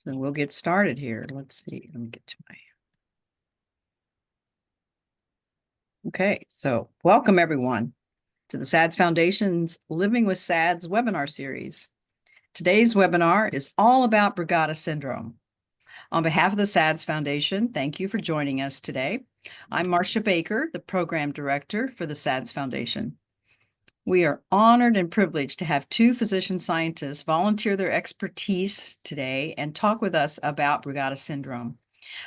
So we'll get started here. Let's see. Let me get to my. Okay, so welcome everyone to the SADS Foundation's Living with SADS webinar series. Today's webinar is all about Brugada Syndrome. On behalf of the SADS Foundation, thank you for joining us today. I'm Marcia Baker, the Program Director for the SADS Foundation. We are honored and privileged to have two physician scientists volunteer their expertise today and talk with us about Brugada Syndrome.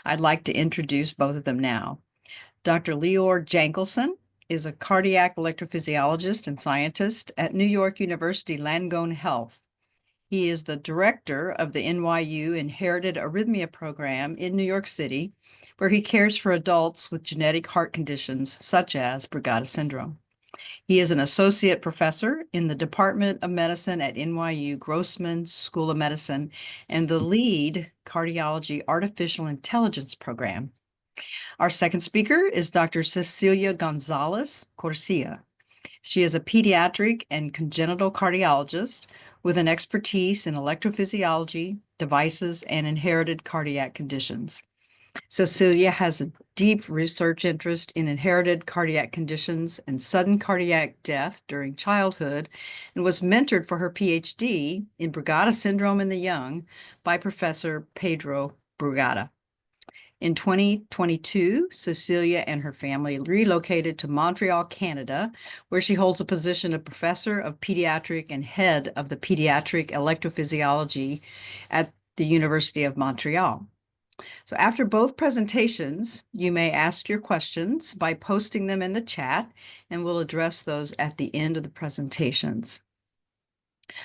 I'd like to introduce both of them now. Dr. Lior Jankelson is a cardiac electrophysiologist and scientist at New York University Langone Health. He is the director of the NYU Inherited Arrhythmia Program in New York City, where he cares for adults with genetic heart conditions such as Brugada syndrome. He is an associate professor in the Department of Medicine at NYU Grossman School of Medicine and the lead cardiology artificial intelligence program. Our second speaker is Dr. Cecilia Gonzalez Corcia. She is a pediatric and congenital cardiologist with an expertise in electrophysiology, devices, and inherited cardiac conditions. Cecilia has a deep research interest in inherited cardiac conditions and sudden cardiac death during childhood and was mentored for her PhD in Brugada syndrome in the young by Professor Pedro Brugada. In 2022, Cecilia and her family relocated to Montreal, Canada, where she holds a position of professor of pediatric and head of the pediatric electrophysiology at the University of Montreal. So after both presentations, you may ask your questions by posting them in the chat, and we'll address those at the end of the presentations.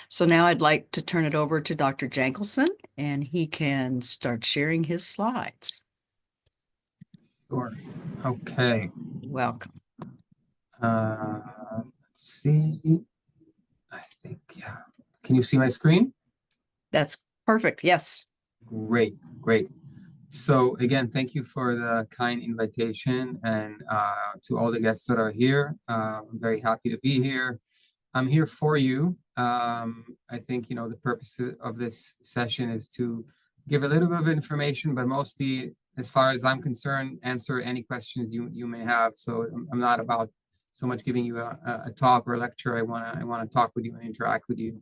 So now I'd like to turn it over to Dr. Jankelson, and he can start sharing his slides. Sure. Okay. Welcome. Let's see. I think, yeah. Can you see my screen? That's perfect. Yes. Great, great. So again, thank you for the kind invitation and to all the guests that are here. I'm very happy to be here. I'm here for you. I think, the purpose of this session is to give a little bit of information, but mostly, as far as I'm concerned, answer any questions you may have. So I'm not about so much giving you a talk or a lecture. I wanna talk with you and interact with you.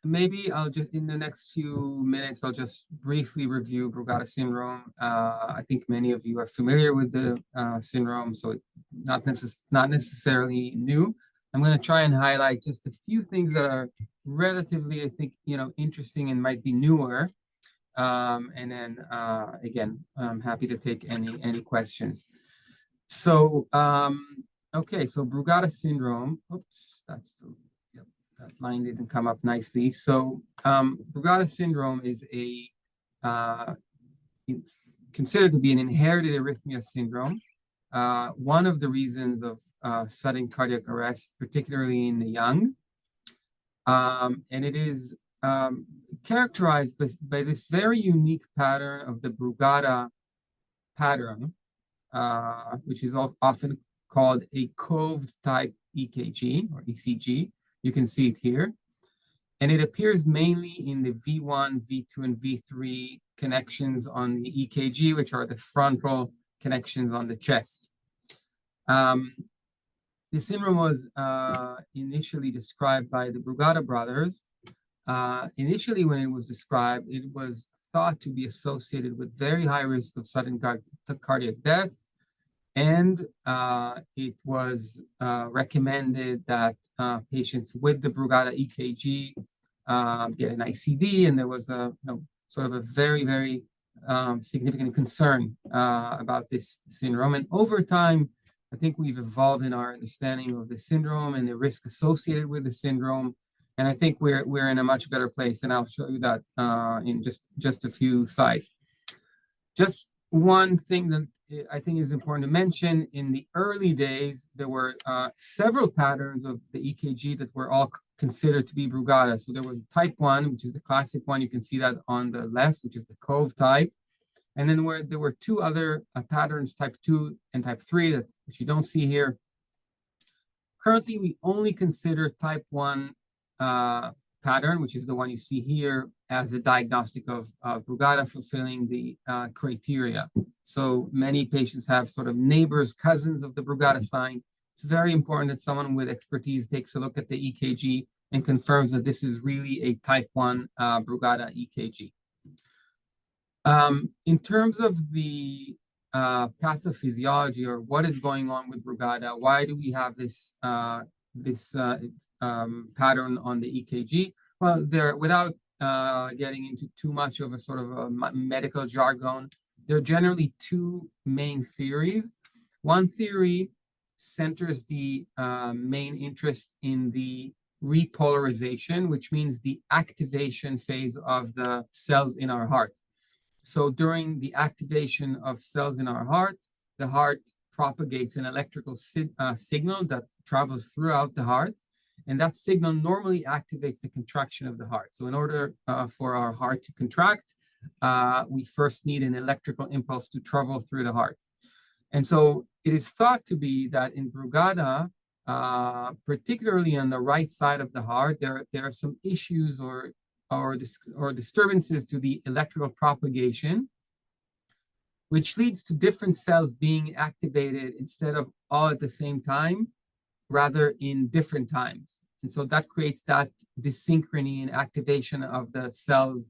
Maybe I'll just, in the next few minutes, I'll just briefly review Brugada syndrome. I think many of you are familiar with the syndrome, so not necessarily new. I'm going to try and highlight just a few things that are relatively, I think, interesting and might be newer. And then again, I'm happy to take any questions. So, okay, so Brugada syndrome. Oops, that's the. That line didn't come up nicely. So Brugada syndrome is it's considered to be an inherited arrhythmia syndrome. One of the reasons of sudden cardiac arrest, particularly in the young. And it is characterized by this very unique pattern of the Brugada pattern, which is often called a coved type EKG or ECG. You can see it here. And it appears mainly in the V1, V2, and V3 connections on the EKG, which are the frontal connections on the chest. The syndrome was initially described by the Brugada brothers. Initially, when it was described, it was thought to be associated with very high risk of sudden cardiac death. And it was recommended that patients with the Brugada EKG get an ICD, and there was a sort of a very, very significant concern about this syndrome. And over time, I think we've evolved in our understanding of the syndrome and the risk associated with the syndrome. And I think we're in a much better place, and I'll show you that in just a few slides. Just one thing that I think is important to mention, in the early days, there were several patterns of the EKG that were all considered to be Brugada. So there was type 1, which is the classic one. You can see that on the left, which is the cove type. And then there were two other patterns, type 2 and type 3, which you don't see here. Currently, we only consider type 1 pattern, which is the one you see here, as a diagnostic of Brugada, fulfilling the criteria. So many patients have sort of neighbors, cousins of the Brugada sign. It's very important that someone with expertise takes a look at the EKG and confirms that this is really a type 1 Brugada EKG. In terms of the pathophysiology, or what is going on with Brugada, why do we have this pattern on the EKG? Well, without getting into too much of a sort of a medical jargon, there are generally two main theories. One theory centers the main interest in the repolarization, which means the activation phase of the cells in our heart. So during the activation of cells in our heart, the heart propagates an electrical signal that travels throughout the heart. And that signal normally activates the contraction of the heart. So in order for our heart to contract, we first need an electrical impulse to travel through the heart. And so it is thought to be that in Brugada, particularly on the right side of the heart, there are some issues or disturbances to the electrical propagation, which leads to different cells being activated instead of all at the same time, rather in different times. And so that creates that dyssynchrony and activation of the cells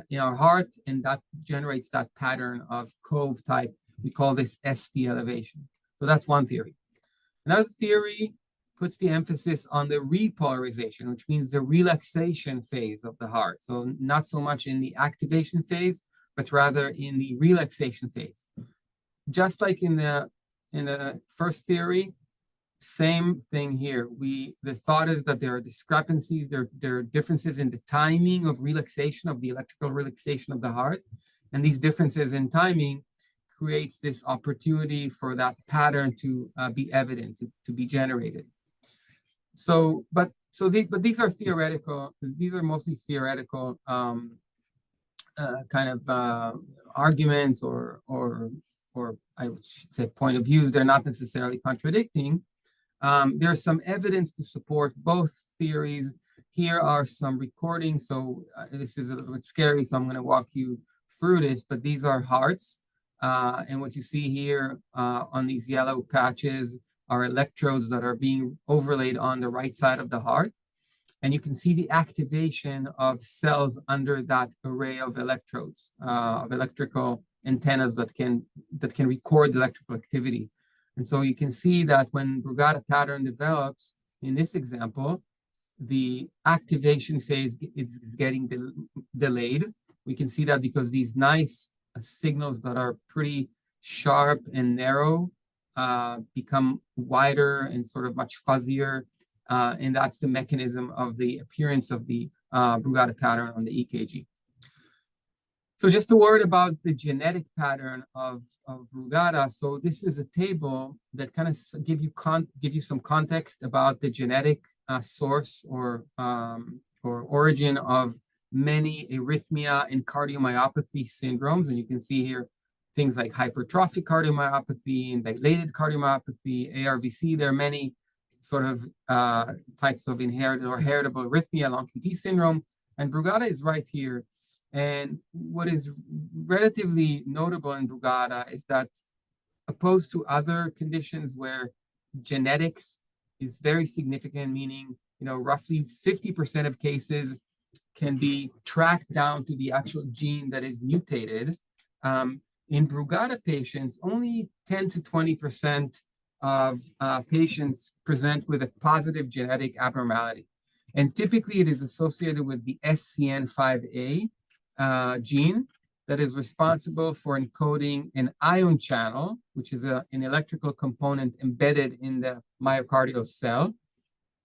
in our heart, and that generates that pattern of cove type. We call this ST elevation. So that's one theory. Another theory puts the emphasis on the repolarization, which means the relaxation phase of the heart. So not so much in the activation phase, but rather in the relaxation phase. Just like in the first theory, same thing here. The thought is that there are discrepancies, there are differences in the timing of relaxation, of the electrical relaxation of the heart. And these differences in timing creates this opportunity for that pattern to be evident, to be generated. But these are theoretical. These are mostly theoretical kind of arguments, or I should say point of views. They're not necessarily contradicting. There's some evidence to support both theories. Here are some recordings. So this is a little bit scary, so I'm going to walk you through this. But these are hearts, and what you see here on these yellow patches are electrodes that are being overlaid on the right side of the heart. And you can see the activation of cells under that array of electrodes, of electrical antennas that can record electrical activity. And so you can see that when Brugada pattern develops, in this example, the activation phase is getting delayed. We can see that because these nice signals that are pretty sharp and narrow become wider and sort of much fuzzier. And that's the mechanism of the appearance of the Brugada pattern on the EKG. So just a word about the genetic pattern of Brugada. So this is a table that kind of give you some context about the genetic source or origin of many arrhythmia and cardiomyopathy syndromes. And you can see here things like hypertrophic cardiomyopathy and dilated cardiomyopathy, ARVC. There are many sort of types of inherited or heritable arrhythmia, long QT syndrome, and Brugada is right here. And what is relatively notable in Brugada is that, opposed to other conditions where genetics is very significant, meaning, roughly 50% of cases can be tracked down to the actual gene that is mutated. In Brugada patients, only 10 to 20% of patients present with a positive genetic abnormality. And typically it is associated with the SCN5A gene that is responsible for encoding an ion channel, which is an electrical component embedded in the myocardial cell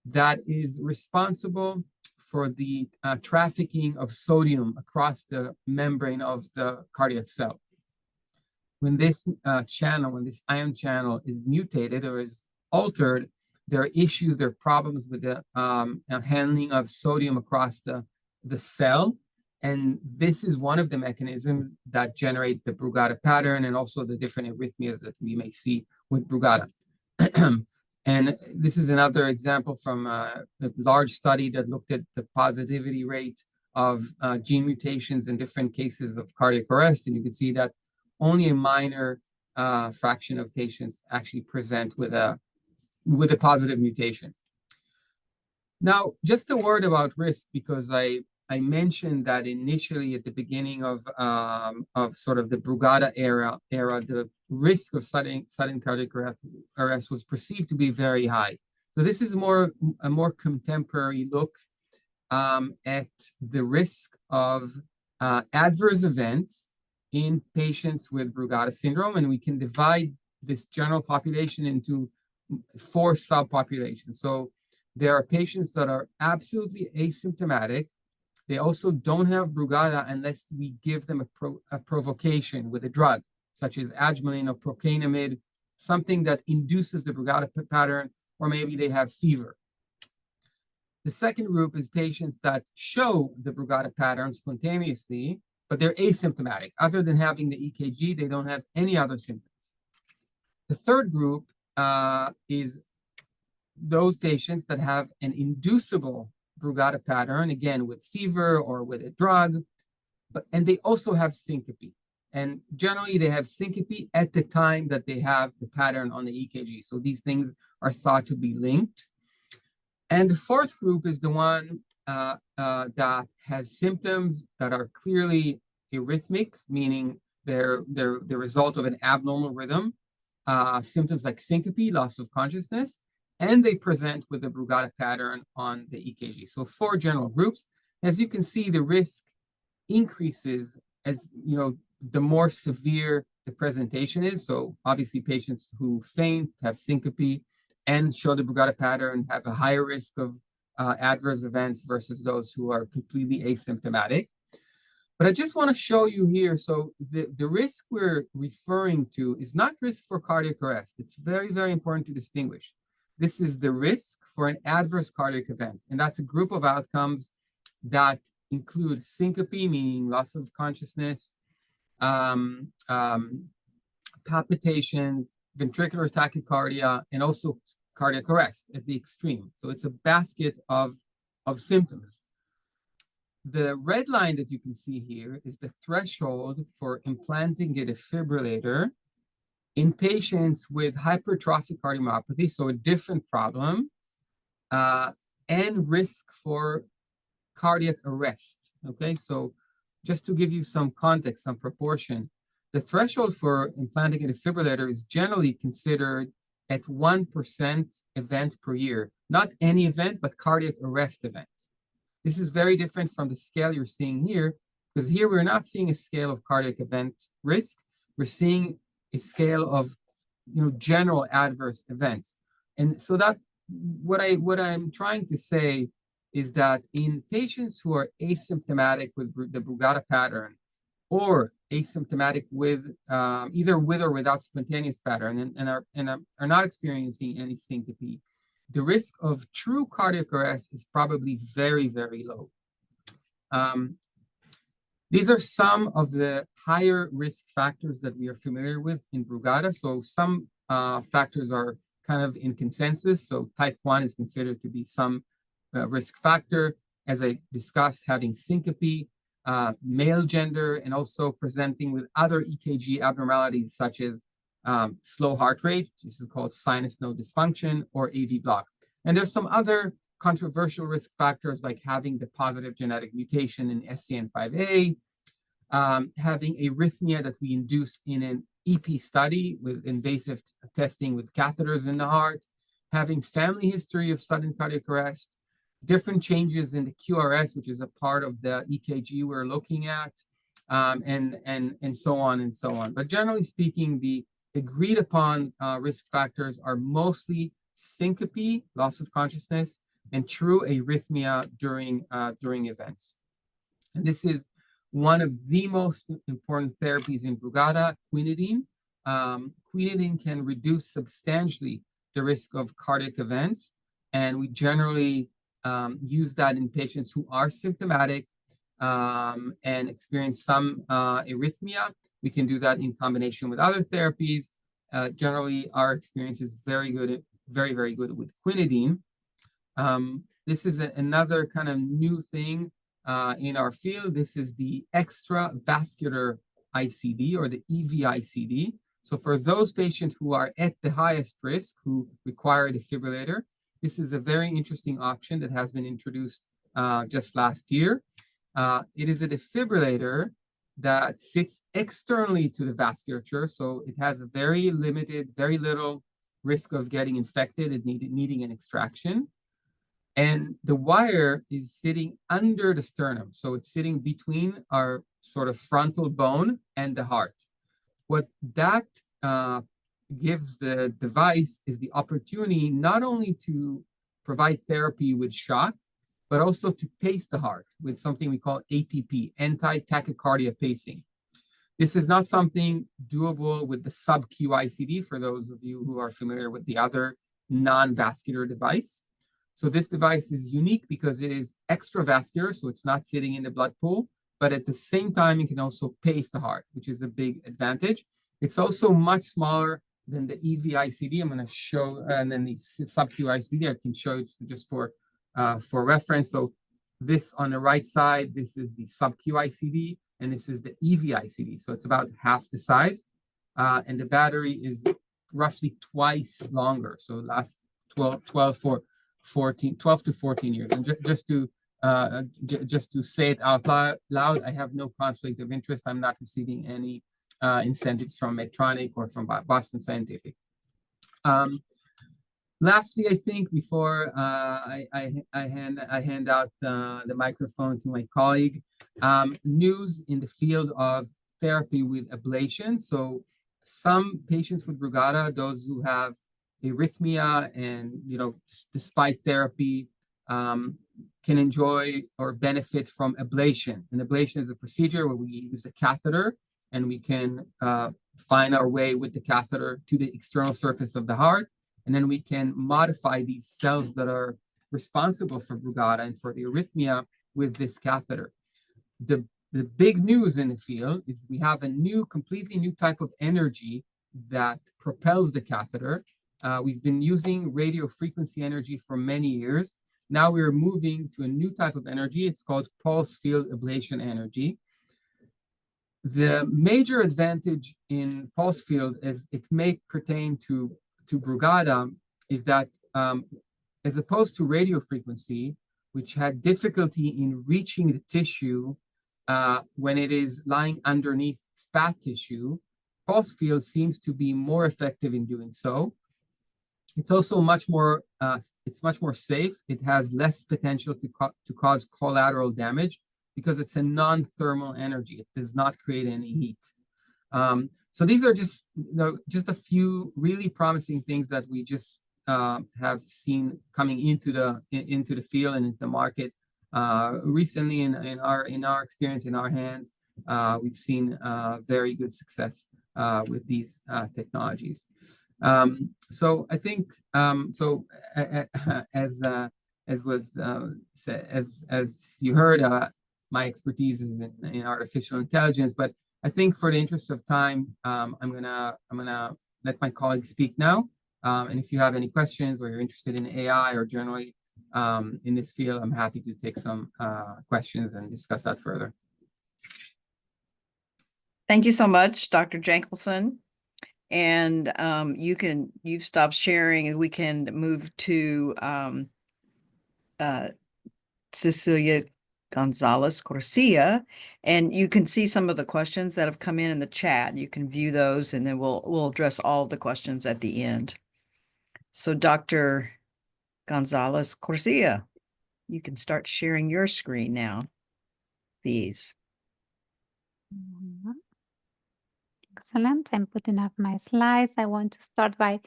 that is responsible for the trafficking of sodium across the membrane of the cardiac cell. When this when this ion channel is mutated or is altered, there are issues, there are problems with the handling of sodium across the cell. And this is one of the mechanisms that generate the Brugada pattern and also the different arrhythmias that we may see with Brugada. And this is another example from a large study that looked at the positivity rate of gene mutations in different cases of cardiac arrest. And you can see that only a minor fraction of patients actually present with a positive mutation. Now, just a word about risk, because I mentioned that initially at the beginning of sort of the Brugada era, the risk of sudden cardiac arrest was perceived to be very high. So this is a more contemporary look at the risk of adverse events in patients with Brugada syndrome, and we can divide this general population into 4 subpopulations. So there are patients that are absolutely asymptomatic. They also don't have Brugada unless we give them a provocation with a drug, such as adrenaline or procainamide, something that induces the Brugada pattern, or maybe they have fever. The second group is patients that show the Brugada pattern spontaneously, but they're asymptomatic. Other than having the EKG, they don't have any other symptoms. The third group is those patients that have an inducible Brugada pattern, again, with fever or with a drug, and they also have syncope. And generally, they have syncope at the time that they have the pattern on the EKG. So these things are thought to be linked. And the fourth group is the one that has symptoms that are clearly arrhythmic, meaning they're the result of an abnormal rhythm, symptoms like syncope, loss of consciousness, and they present with the Brugada pattern on the EKG. So 4 general groups. As you can see, the risk increases as, the more severe the presentation is. So obviously patients who faint, have syncope, and show the Brugada pattern have a higher risk of adverse events versus those who are completely asymptomatic. But I just want to show you here, so the risk we're referring to is not risk for cardiac arrest. It's very, very important to distinguish. This is the risk for an adverse cardiac event, and that's a group of outcomes that include syncope, meaning loss of consciousness, palpitations, ventricular tachycardia, and also cardiac arrest at the extreme. So it's a basket of symptoms. The red line that you can see here is the threshold for implanting a defibrillator in patients with hypertrophic cardiomyopathy, so a different problem, and risk for cardiac arrest. Okay, so just to give you some context, some proportion, the threshold for implanting a defibrillator is generally considered at 1% event per year. Not any event, but cardiac arrest event. This is very different from the scale you're seeing here, because here we're not seeing a scale of cardiac event risk. We're seeing a scale of, general adverse events. And so that what I'm trying to say is that in patients who are asymptomatic with the Brugada pattern, or asymptomatic with either with or without spontaneous pattern, and are not experiencing any syncope, the risk of true cardiac arrest is probably very, very low. These are some of the higher risk factors that we are familiar with in Brugada. So some factors are kind of in consensus. So type 1 is considered to be some risk factor. As I discussed, having syncope, male gender, and also presenting with other EKG abnormalities such as slow heart rate, this is called sinus node dysfunction, or AV block. And there's some other controversial risk factors like having the positive genetic mutation in SCN5A, having arrhythmia that we induce in an EP study with invasive testing with catheters in the heart, having family history of sudden cardiac arrest, different changes in the QRS, which is a part of the EKG we're looking at, and so on and so on. But generally speaking, the agreed upon risk factors are mostly syncope, loss of consciousness, and true arrhythmia during events. And this is one of the most important therapies in Brugada, quinidine. Quinidine can reduce substantially the risk of cardiac events, and we generally use that in patients who are symptomatic and experience some arrhythmia. We can do that in combination with other therapies. Generally, our experience is very good very, very good with quinidine. This is another kind of new thing in our field. This is the extravascular ICD, or the EV-ICD. So for those patients who are at the highest risk, who require a defibrillator, this is a very interesting option that has been introduced just last year. It is a defibrillator that sits externally to the vasculature, so it has a very limited, very little risk of getting infected and needing an extraction. And the wire is sitting under the sternum, so it's sitting between our sort of frontal bone and the heart. What that gives the device is the opportunity not only to provide therapy with shock, but also to pace the heart with something we call ATP, anti-tachycardia pacing. This is not something doable with the sub-Q ICD, for those of you who are familiar with the other non-vascular device. So this device is unique because it is extravascular, so it's not sitting in the blood pool, but at the same time, it can also pace the heart, which is a big advantage. It's also much smaller than the EV-ICD. I'm going to show, and then the sub-Q ICD, I can show it just for reference. So this on the right side, this is the sub-Q ICD, and this is the EV-ICD. So it's about half the size, and the battery is roughly twice longer. So it lasts 12 to 14 years. And just to say it out loud, I have no conflict of interest. I'm not receiving any incentives from Medtronic or from Boston Scientific. Lastly, I think before I hand out the microphone to my colleague, news in the field of therapy with ablation. So some patients with Brugada, those who have arrhythmia and, despite therapy, can enjoy or benefit from ablation. And ablation is a procedure where we use a catheter and we can find our way with the catheter to the external surface of the heart. And then we can modify these cells that are responsible for Brugada and for the arrhythmia with this catheter. The big news in the field is we have a completely new type of energy that propels the catheter. We've been using radio frequency energy for many years. Now we're moving to a new type of energy. It's called pulse field ablation energy. The major advantage in pulse field, as it may pertain to Brugada, is that as opposed to radio frequency, which had difficulty in reaching the tissue when it is lying underneath fat tissue, pulse field seems to be more effective in doing so. It's also much more safe. It has less potential to cause collateral damage because it's a non-thermal energy. It does not create any heat. So these are just a few really promising things that we just have seen coming into the field and into the market recently. In our experience, in our hands, we've seen very good success with these technologies. So I think as was said, as you heard, my expertise is in artificial intelligence, but I think for the interest of time, I'm gonna let my colleagues speak now. And if you have any questions or you're interested in AI or generally in this field, I'm happy to take some questions and discuss that further. Thank you so much, Dr. Jankelson. And you've stopped sharing, and we can move to Cecilia Gonzalez Corcia, and you can see some of the questions that have come in the chat. You can view those, and then we'll address all of the questions at the end. So Dr. Gonzalez Corcia, you can start sharing your screen now, please. Excellent. I'm putting up my slides. I want to start by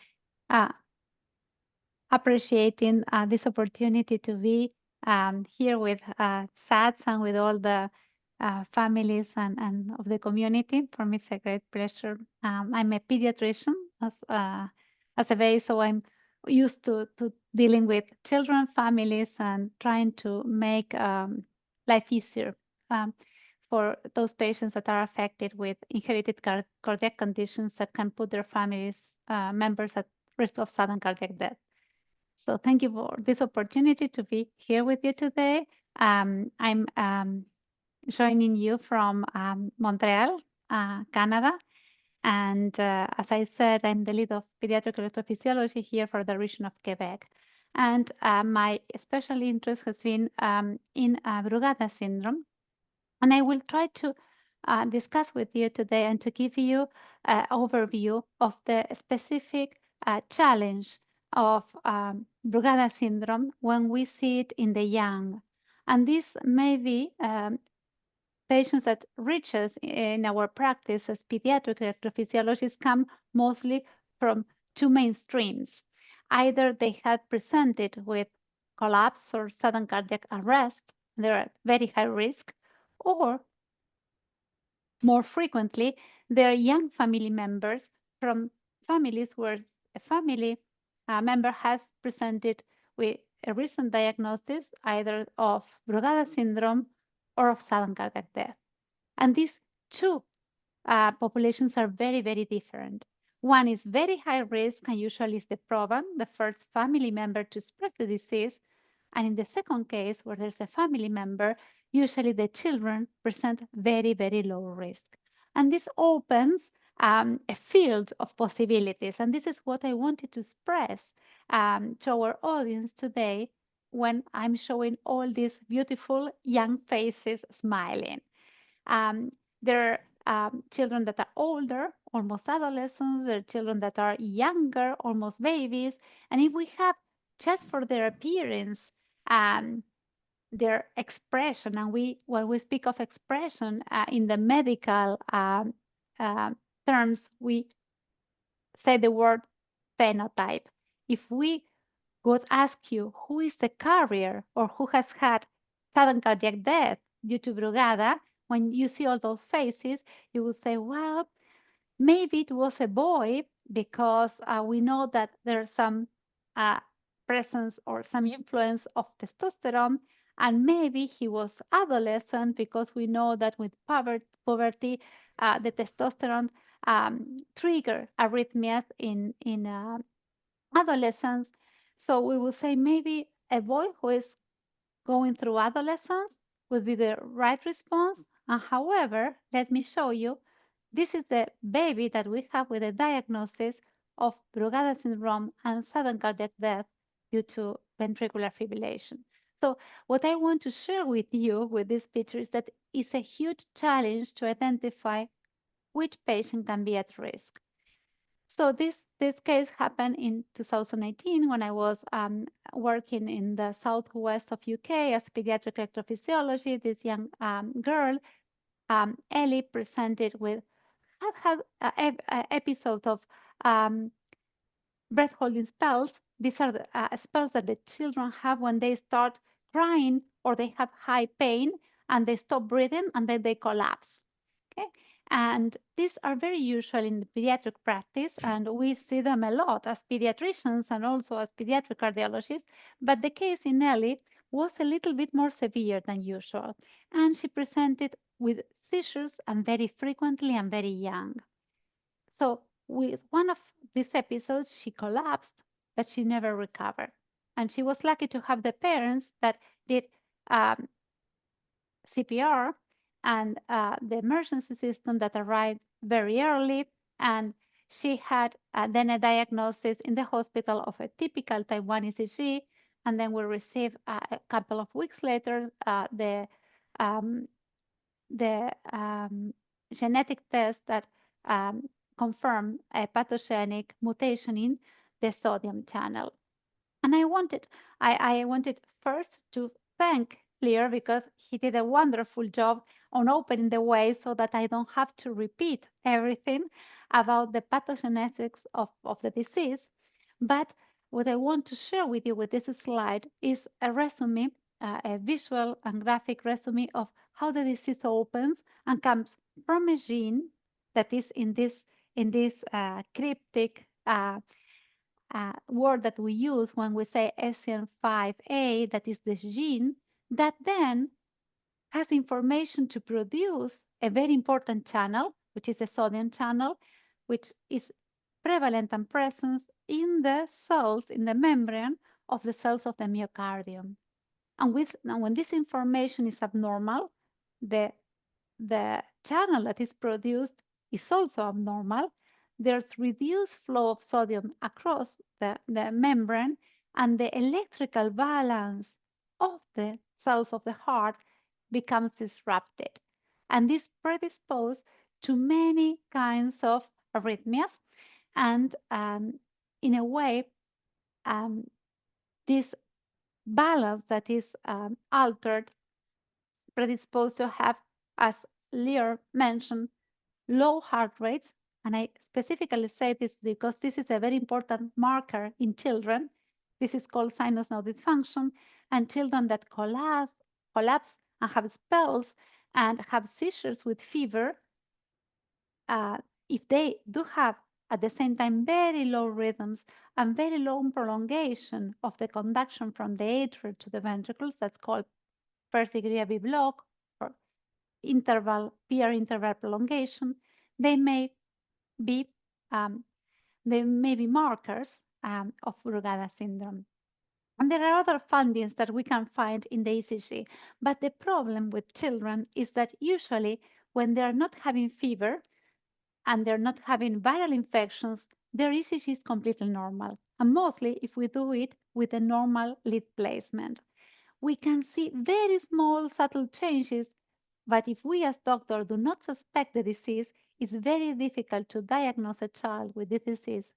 appreciating this opportunity to be here with SADS and with all the families and of the community. For me, it's a great pleasure. I'm a pediatrician as a base, so I'm used to dealing with children, families, and trying to make life easier for those patients that are affected with inherited cardiac conditions that can put their families members at risk of sudden cardiac death. So thank you for this opportunity to be here with you today. I'm joining you from Montreal, Canada. And as I said, I'm the lead of pediatric electrophysiology here for the region of Quebec. And my special interest has been in Brugada syndrome. And I will try to discuss with you today and to give you an overview of the specific challenge of Brugada syndrome when we see it in the young. And this may be patients that reaches in our practice as pediatric electrophysiologists come mostly from two main streams. Either they had presented with collapse or sudden cardiac arrest, they're at very high risk, or more frequently, they're young family members from families where a family member has presented with a recent diagnosis either of Brugada syndrome or of sudden cardiac death. And these two populations are very, very different. One is very high risk and usually is the proband, the first family member to spread the disease. And in the second case, where there's a family member, usually the children present very, very low risk. And this opens a field of possibilities. And this is what I wanted to express to our audience today when I'm showing all these beautiful young faces smiling. Um, there are children that are older, almost adolescents. There are children that are younger, almost babies. And if we have just for their appearance, um, their expression, and when we speak of expression in the medical uh, terms, we say the word phenotype. If we would ask you who is the carrier or who has had sudden cardiac death due to Brugada, when you see all those faces, you will say, well, maybe it was a boy because we know that there's some uh, presence or some influence of testosterone, and maybe he was adolescent because we know that with puberty, the testosterone trigger arrhythmias in adolescence. So we will say maybe a boy who is going through adolescence would be the right response. And however, let me show you, this is the baby that we have with a diagnosis of Brugada syndrome and sudden cardiac death due to ventricular fibrillation. So what I want to share with you with this picture is that it's a huge challenge to identify which patient can be at risk. So this case happened in 2018 when I was working in the southwest of UK as pediatric electrophysiology. This young girl, Ellie, presented with had episodes of um, breath holding spells. These are the spells that the children have when they start crying or they have high pain and they stop breathing and then they collapse. Okay. And these are very usual in the pediatric practice, and we see them a lot as pediatricians and also as pediatric cardiologists. But the case in Ellie was a little bit more severe than usual, and she presented with seizures and very frequently and very young. So with one of these episodes, she collapsed, but she never recovered. And she was lucky to have the parents that did um, CPR and the emergency system that arrived very early. And she had then a diagnosis in the hospital of a typical type 1 ECG. And then we received a couple of weeks later um, the genetic test that confirmed a pathogenic mutation in the sodium channel. And I wanted first to thank Lior because he did a wonderful job on opening the way so that I don't have to repeat everything about the pathogenetics of the disease. But what I want to share with you with this slide is a resume, a visual and graphic resume of how the disease opens and comes from a gene that is in this cryptic word that we use when we say SN5A, that is the gene, that then has information to produce a very important channel, which is the sodium channel, which is prevalent and present in the cells in the membrane of the cells of the myocardium. And when this information is abnormal, the channel that is produced is also abnormal. There's reduced flow of sodium across the membrane, and the electrical balance of the cells of the heart becomes disrupted. And this predisposes to many kinds of arrhythmias. And in a way, this balance that is altered predisposed to have, as Lior mentioned, low heart rates. And I specifically say this because this is a very important marker in children. This is called sinus node dysfunction. And children that collapse and have spells and have seizures with fever, if they do have at the same time very low rhythms and very low prolongation of the conduction from the atrium to the ventricles, that's called first degree AV block or peer interval prolongation, they may be markers of Brugada syndrome. And there are other findings that we can find in the ECG, but the problem with children is that usually when they are not having fever and they're not having viral infections, their ECG is completely normal. And mostly if we do it with a normal lead placement, we can see very small subtle changes, but if we as doctors do not suspect the disease, it's very difficult to diagnose a child with the disease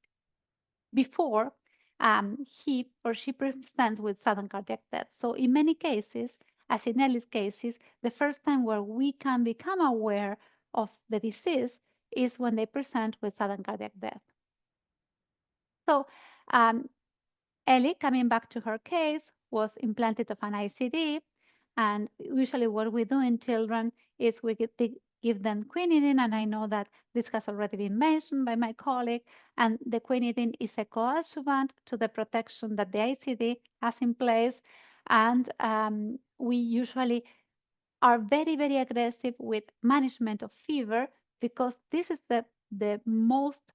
before he or she presents with sudden cardiac death. So in many cases, as in Ellie's cases, the first time where we can become aware of the disease is when they present with sudden cardiac death. So Ellie, coming back to her case, was implanted of an ICD. And usually what we do in children is we give them quinidine. And I know that this has already been mentioned by my colleague. And the quinidine is a coadjuvant to the protection that the ICD has in place. And we usually are very, very aggressive with management of fever because this is the most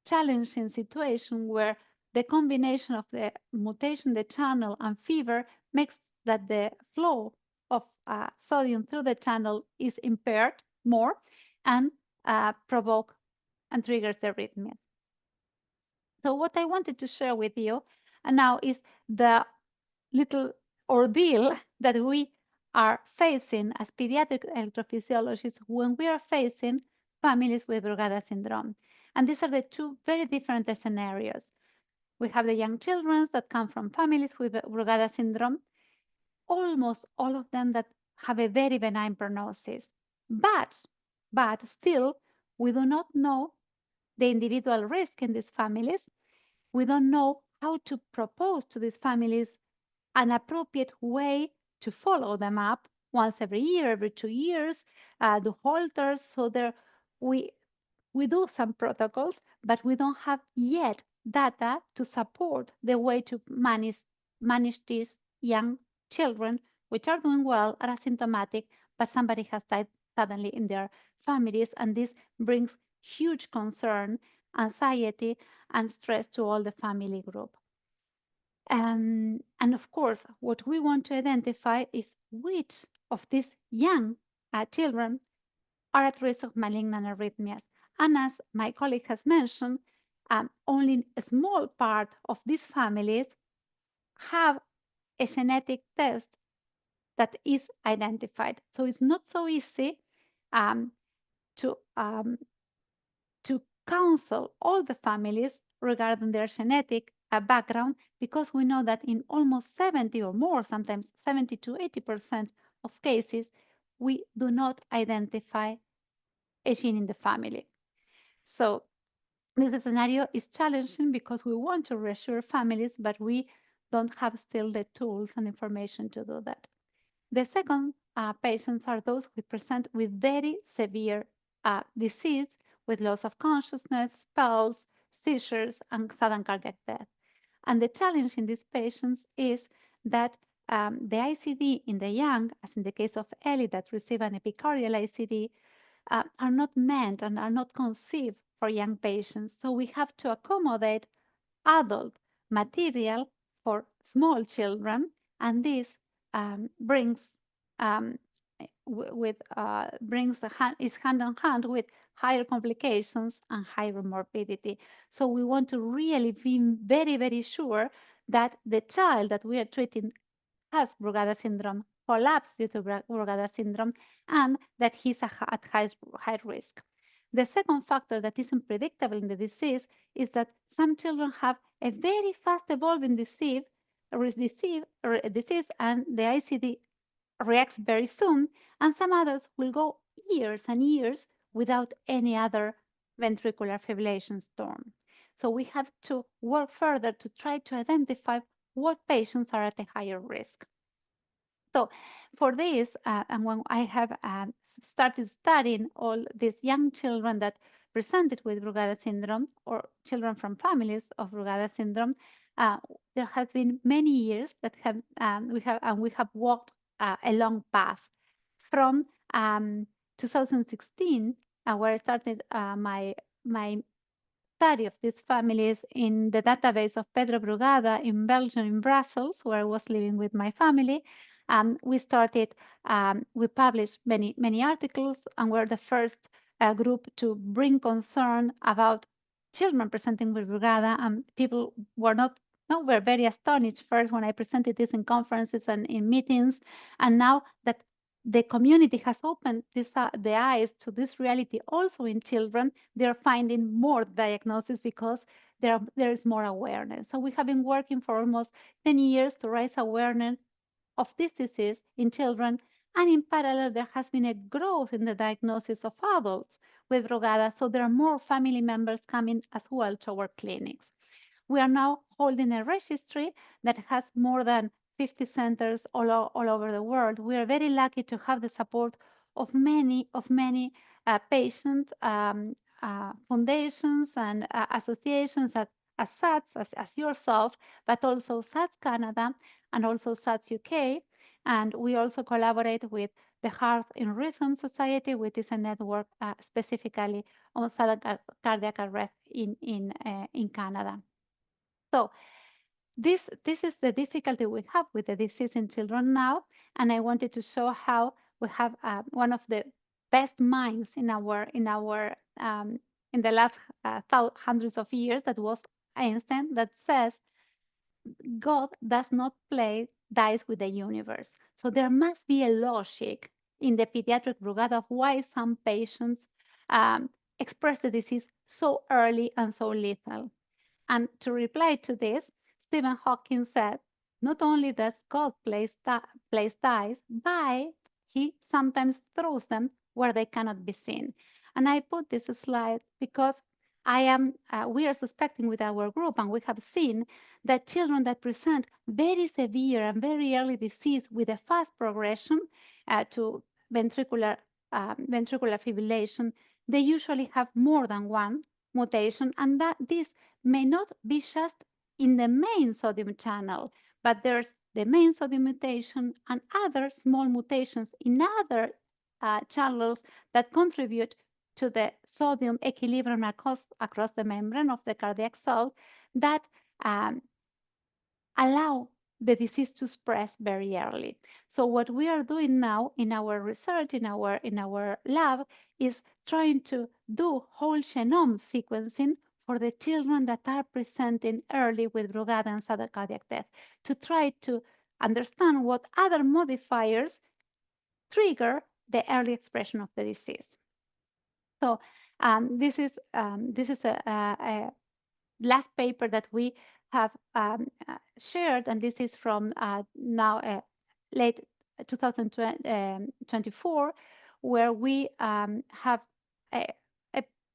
challenging situation where the combination of the mutation, the channel, and fever makes that the flow of sodium through the channel is impaired more and provoke and triggers the arrhythmia. So what I wanted to share with you now is the little ordeal that we are facing as pediatric electrophysiologists when we are facing families with Brugada syndrome. And these are the two very different scenarios. We have the young children that come from families with Brugada syndrome, almost all of them that have a very benign prognosis. But still, we do not know the individual risk in these families. We don't know how to propose to these families an appropriate way to follow them up once every year, every 2 years, do holters. So there we do some protocols, but we don't have yet data to support the way to manage these young children, which are doing well, are asymptomatic, but somebody has died suddenly in their families, and this brings huge concern, anxiety, and stress to all the family group. And of course, what we want to identify is which of these young children are at risk of malignant arrhythmias. And as my colleague has mentioned, only a small part of these families have a genetic test that is identified. So it's not so easy to counsel all the families regarding their genetic background, because we know that in almost 70 or more, sometimes 70 to 80% of cases, we do not identify a gene in the family. So this scenario is challenging because we want to reassure families, but we don't have still the tools and information to do that. The second patients are those who present with very severe disease, with loss of consciousness, spells, seizures, and sudden cardiac death. And the challenge in these patients is that the ICD in the young, as in the case of Ellie that receive an epicardial ICD, are not meant and are not conceived for young patients. So we have to accommodate adult material for small children, and this brings is hand in hand with higher complications and higher morbidity. So we want to really be very, very sure that the child that we are treating has Brugada syndrome, collapse due to Brugada syndrome, and that he's at high risk. The second factor that is unpredictable in the disease is that some children have a very fast evolving disease, and the ICD reacts very soon, and some others will go years and years without any other ventricular fibrillation storm. So we have to work further to try to identify what patients are at a higher risk. So for this, and when I have started studying all these young children that presented with Brugada syndrome or children from families of Brugada syndrome, there has been many years that we have walked a long path from 2016, where I started my study of these families in the database of Pedro Brugada in Belgium, in Brussels, where I was living with my family. We published many articles, and we're the first group to bring concern about children presenting with Brugada, and people were very astonished first when I presented this in conferences and in meetings, and now that the community has opened the eyes to this reality also in children, they're finding more diagnosis because there is more awareness. So we have been working for almost 10 years to raise awareness of this disease in children, and in parallel, there has been a growth in the diagnosis of adults with Brugada, so there are more family members coming as well to our clinics. We are now holding a registry that has more than 50 centers all over the world. We are very lucky to have the support of many patient foundations and associations as SATS, as yourself, but also SATS Canada and also SATS UK. And we also collaborate with the Heart in Rhythm Society, which is a network specifically on sudden cardiac arrest in Canada. So this is the difficulty we have with the disease in children now, and I wanted to show how we have one of the best minds in the last hundreds of years, that was Einstein, that says God does not play dice with the universe. So there must be a logic in the pediatric Brugada of why some patients express the disease so early and so lethal. And to reply to this, Stephen Hawking said, not only does God place dice, but he sometimes throws them where they cannot be seen. And I put this slide because we are suspecting with our group, and we have seen that children that present very severe and very early disease with a fast progression to ventricular fibrillation, they usually have more than one mutation, and that this may not be just in the main sodium channel, but there's the main sodium mutation and other small mutations in other channels that contribute to the sodium equilibrium across the membrane of the cardiac cell that allow the disease to spread very early. So what we are doing now in our research, in our lab, is trying to do whole genome sequencing for the children that are presenting early with Brugada and sudden cardiac death, to try to understand what other modifiers trigger the early expression of the disease. So this is a last paper that we have shared, and this is from now late 2024, where we have a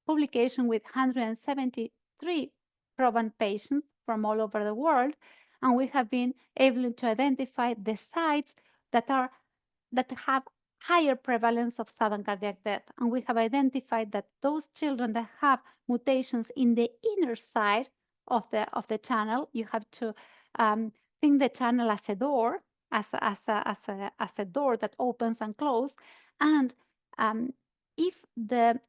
publication with 173 proven patients from all over the world, and we have been able to identify the sites that have higher prevalence of sudden cardiac death. And we have identified that those children that have mutations in the inner side of the channel, you have to think the channel as a door, as a door that opens and closes. And if the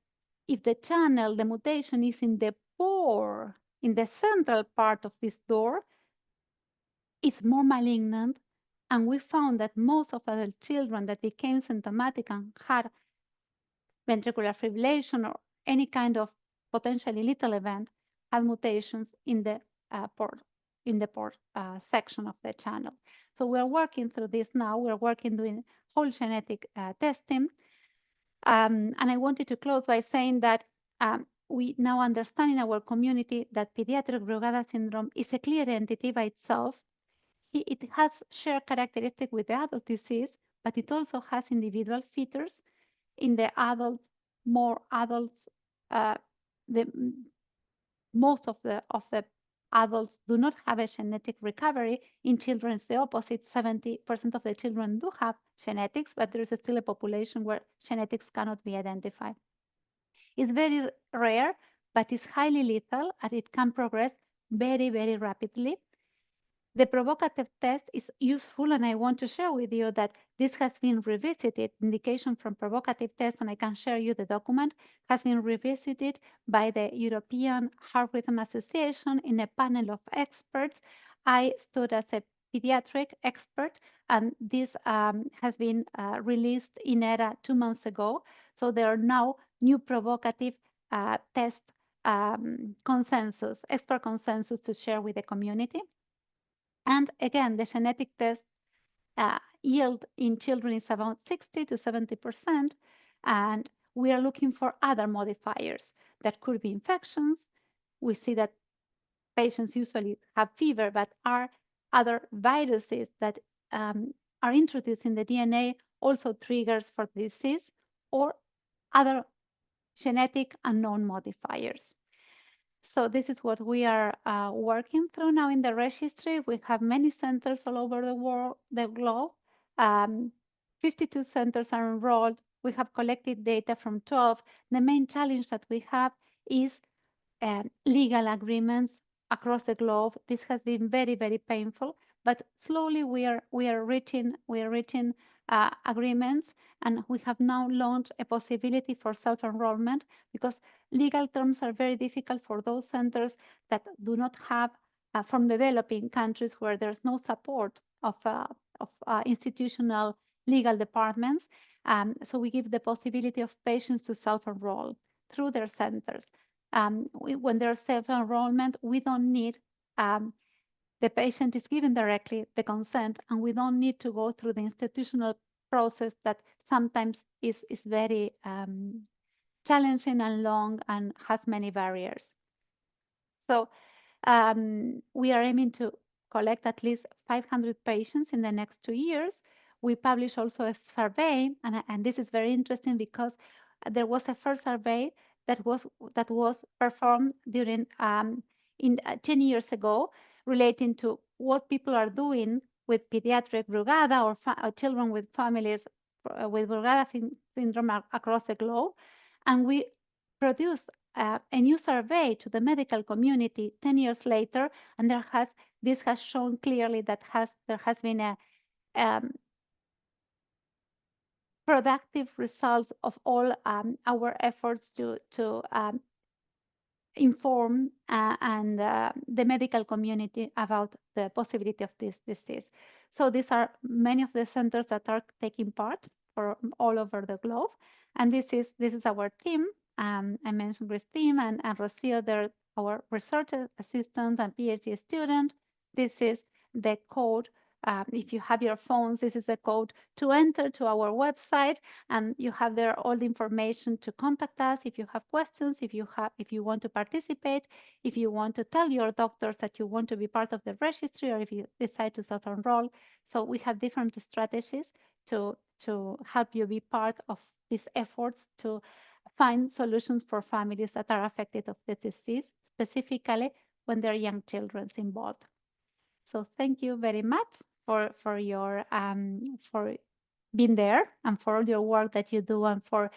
channel, the mutation is in the pore, in the central part of this door, is more malignant. And we found that most of the children that became symptomatic and had ventricular fibrillation or any kind of potentially lethal event had mutations in the port section of the channel. So we're working through this now. We're working doing whole genetic testing. And I wanted to close by saying that we now understand in our community that pediatric Brugada syndrome is a clear entity by itself. It has shared characteristics with the adult disease, but it also has individual features. In the adults, more adults, most of the adults do not have a genetic recovery. In children, it's the opposite. 70% of the children do have genetics, but there is still a population where genetics cannot be identified. It's very rare, but it's highly lethal, and it can progress very, very rapidly. The provocative test is useful, and I want to share with you that this has been revisited. Indication from provocative test, and I can share you the document, has been revisited by the European Heart Rhythm Association in a panel of experts. I stood as a pediatric expert, and this has been released in ERA 2 months ago. So there are now new provocative test consensus, expert consensus to share with the community. And again, the genetic test yield in children is about 60 to 70%. And we are looking for other modifiers that could be infections. We see that patients usually have fever, but are other viruses that are introduced in the DNA also triggers for the disease, or other genetic unknown modifiers. So this is what we are working through now in the registry. We have many centers all over the world, the globe. 52 centers are enrolled. We have collected data from 12. The main challenge that we have is legal agreements across the globe. This has been very, very painful, but slowly we are reaching agreements, and we have now launched a possibility for self-enrollment, because legal terms are very difficult for those centers that do not have from developing countries where there's no support of institutional legal departments. So we give the possibility of patients to self-enroll through their centers. When there's self-enrollment, we don't need the patient is given directly the consent, and we don't need to go through the institutional process that sometimes is very challenging and long and has many barriers. So we are aiming to collect at least 500 patients in the next 2 years. We publish also a survey, and this is very interesting because there was a first survey that was performed during 10 years ago, relating to what people are doing with pediatric Brugada or children with families with Brugada syndrome across the globe. And we produced a new survey to the medical community 10 years later, and this has shown clearly that there has been a productive results of all our efforts to inform and the medical community about the possibility of this disease. So these are many of the centers that are taking part for all over the globe, and this is our team. I mentioned Christine and Rocio. They're our research assistants and PhD student. This is the code. If you have your phones, this is the code to enter to our website, and you have there all the information to contact us if you have questions, if you want to participate, if you want to tell your doctors that you want to be part of the registry, or if you decide to self-enroll. So we have different strategies to help you be part of these efforts to find solutions for families that are affected of the disease, specifically when there are young children involved. So thank you very much for your for being there, and for all your work that you do, and for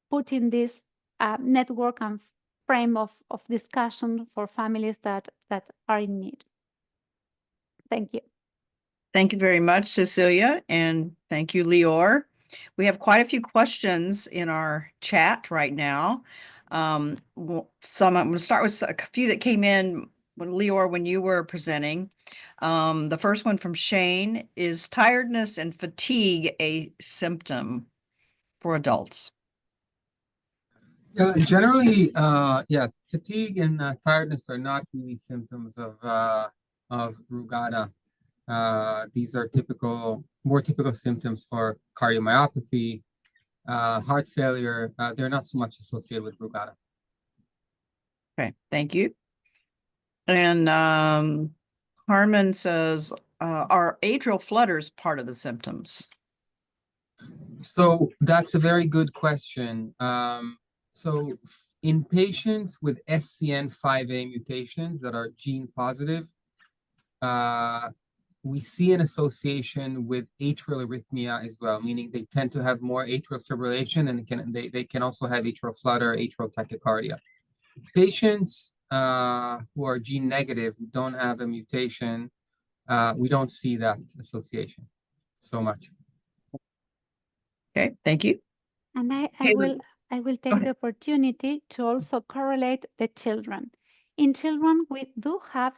putting this network and frame of discussion for families that are in need. Thank you. Thank you very much, Cecilia, and thank you, Lior. We have quite a few questions in our chat right now. I'm going to start with a few that came in Lior, when you were presenting, the first one from Shane, is tiredness and fatigue a symptom for adults? Yeah, generally, yeah, fatigue and tiredness are not really symptoms of Brugada. These are more typical symptoms for cardiomyopathy, heart failure. They're not so much associated with Brugada. Okay, thank you. And Harmon says, are atrial flutters part of the symptoms? So that's a very good question. So in patients with SCN5A mutations that are gene positive, we see an association with atrial arrhythmia as well, meaning they tend to have more atrial fibrillation, and they can also have atrial flutter, atrial tachycardia. Patients who are gene negative, who don't have a mutation, we don't see that association so much. Okay, thank you. And I Caleb. will take the opportunity to also correlate the children. In children, we do have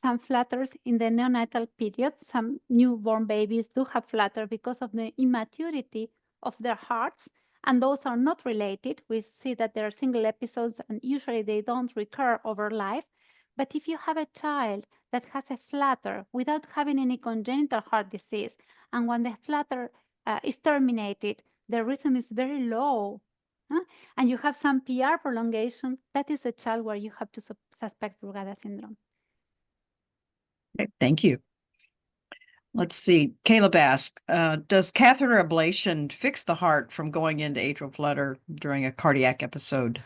some flutters in the neonatal period. Some newborn babies do have flutter because of the immaturity of their hearts, and those are not related. We see that there are single episodes, and usually they don't recur over life. But if you have a child that has a flutter without having any congenital heart disease, and when the flutter is terminated, the rhythm is very low, and you have some PR prolongation, that is a child where you have to suspect Brugada syndrome. Okay, thank you. Let's see. Caleb asked, does catheter ablation fix the heart from going into atrial flutter during a cardiac episode?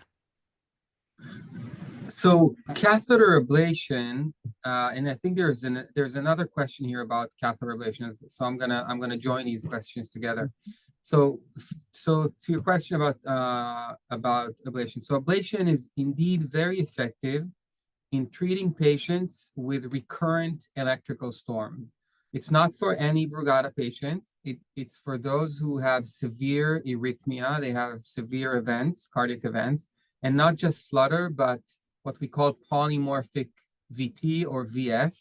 So catheter ablation, and I think there's another question here about catheter ablation. So I'm gonna join these questions together. So to your question about ablation. So ablation is indeed very effective in treating patients with recurrent electrical storm. It's not for any Brugada patient. It's for those who have severe arrhythmia. They have severe events, cardiac events, and not just flutter, but what we call polymorphic VT or VF,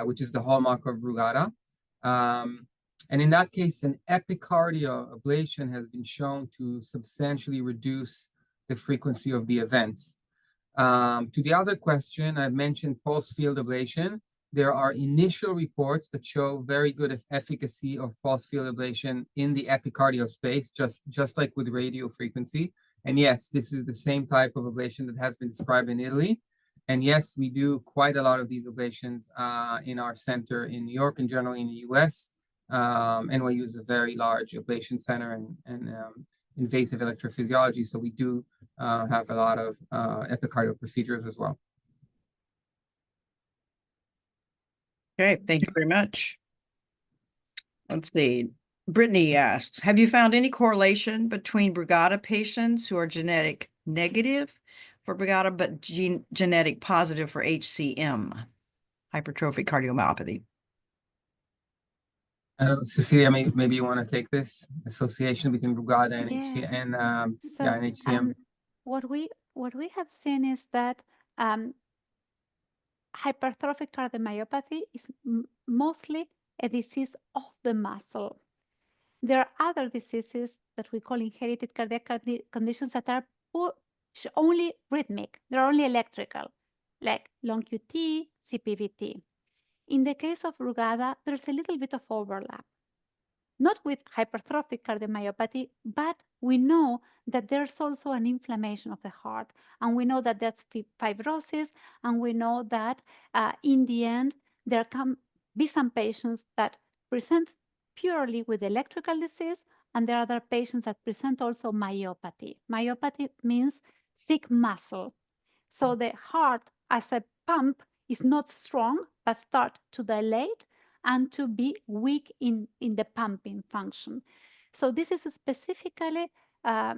which is the hallmark of Brugada. And in that case, an epicardial ablation has been shown to substantially reduce the frequency of the events. To the other question, I mentioned pulse field ablation. There are initial reports that show very good efficacy of pulse field ablation in the epicardial space, just like with radio frequency. And yes, this is the same type of ablation that has been described in Italy. And yes, we do quite a lot of these ablations in our center in New York and generally in the US. NYU is a very large ablation center and invasive electrophysiology. So we do have a lot of epicardial procedures as well. Okay, thank you very much. Let's see. Brittany asks, have you found any correlation between Brugada patients who are genetic negative for Brugada, but genetic positive for HCM, hypertrophic cardiomyopathy? Cecilia, maybe you want to take this association between Brugada and HCM and HCM. What we have seen is that hypertrophic cardiomyopathy is mostly a disease of the muscle. There are other diseases that we call inherited cardiac conditions that are only rhythmic, they're only electrical, like long QT, CPVT. In the case of Brugada, there's a little bit of overlap. Not with hypertrophic cardiomyopathy, but we know that there's also an inflammation of the heart, and we know that that's fibrosis, and we know that in the end, there can be some patients that present purely with electrical disease, and there are other patients that present also myopathy. Myopathy means sick muscle. So the heart as a pump is not strong, but start to dilate and to be weak in the pumping function. So this is specifically a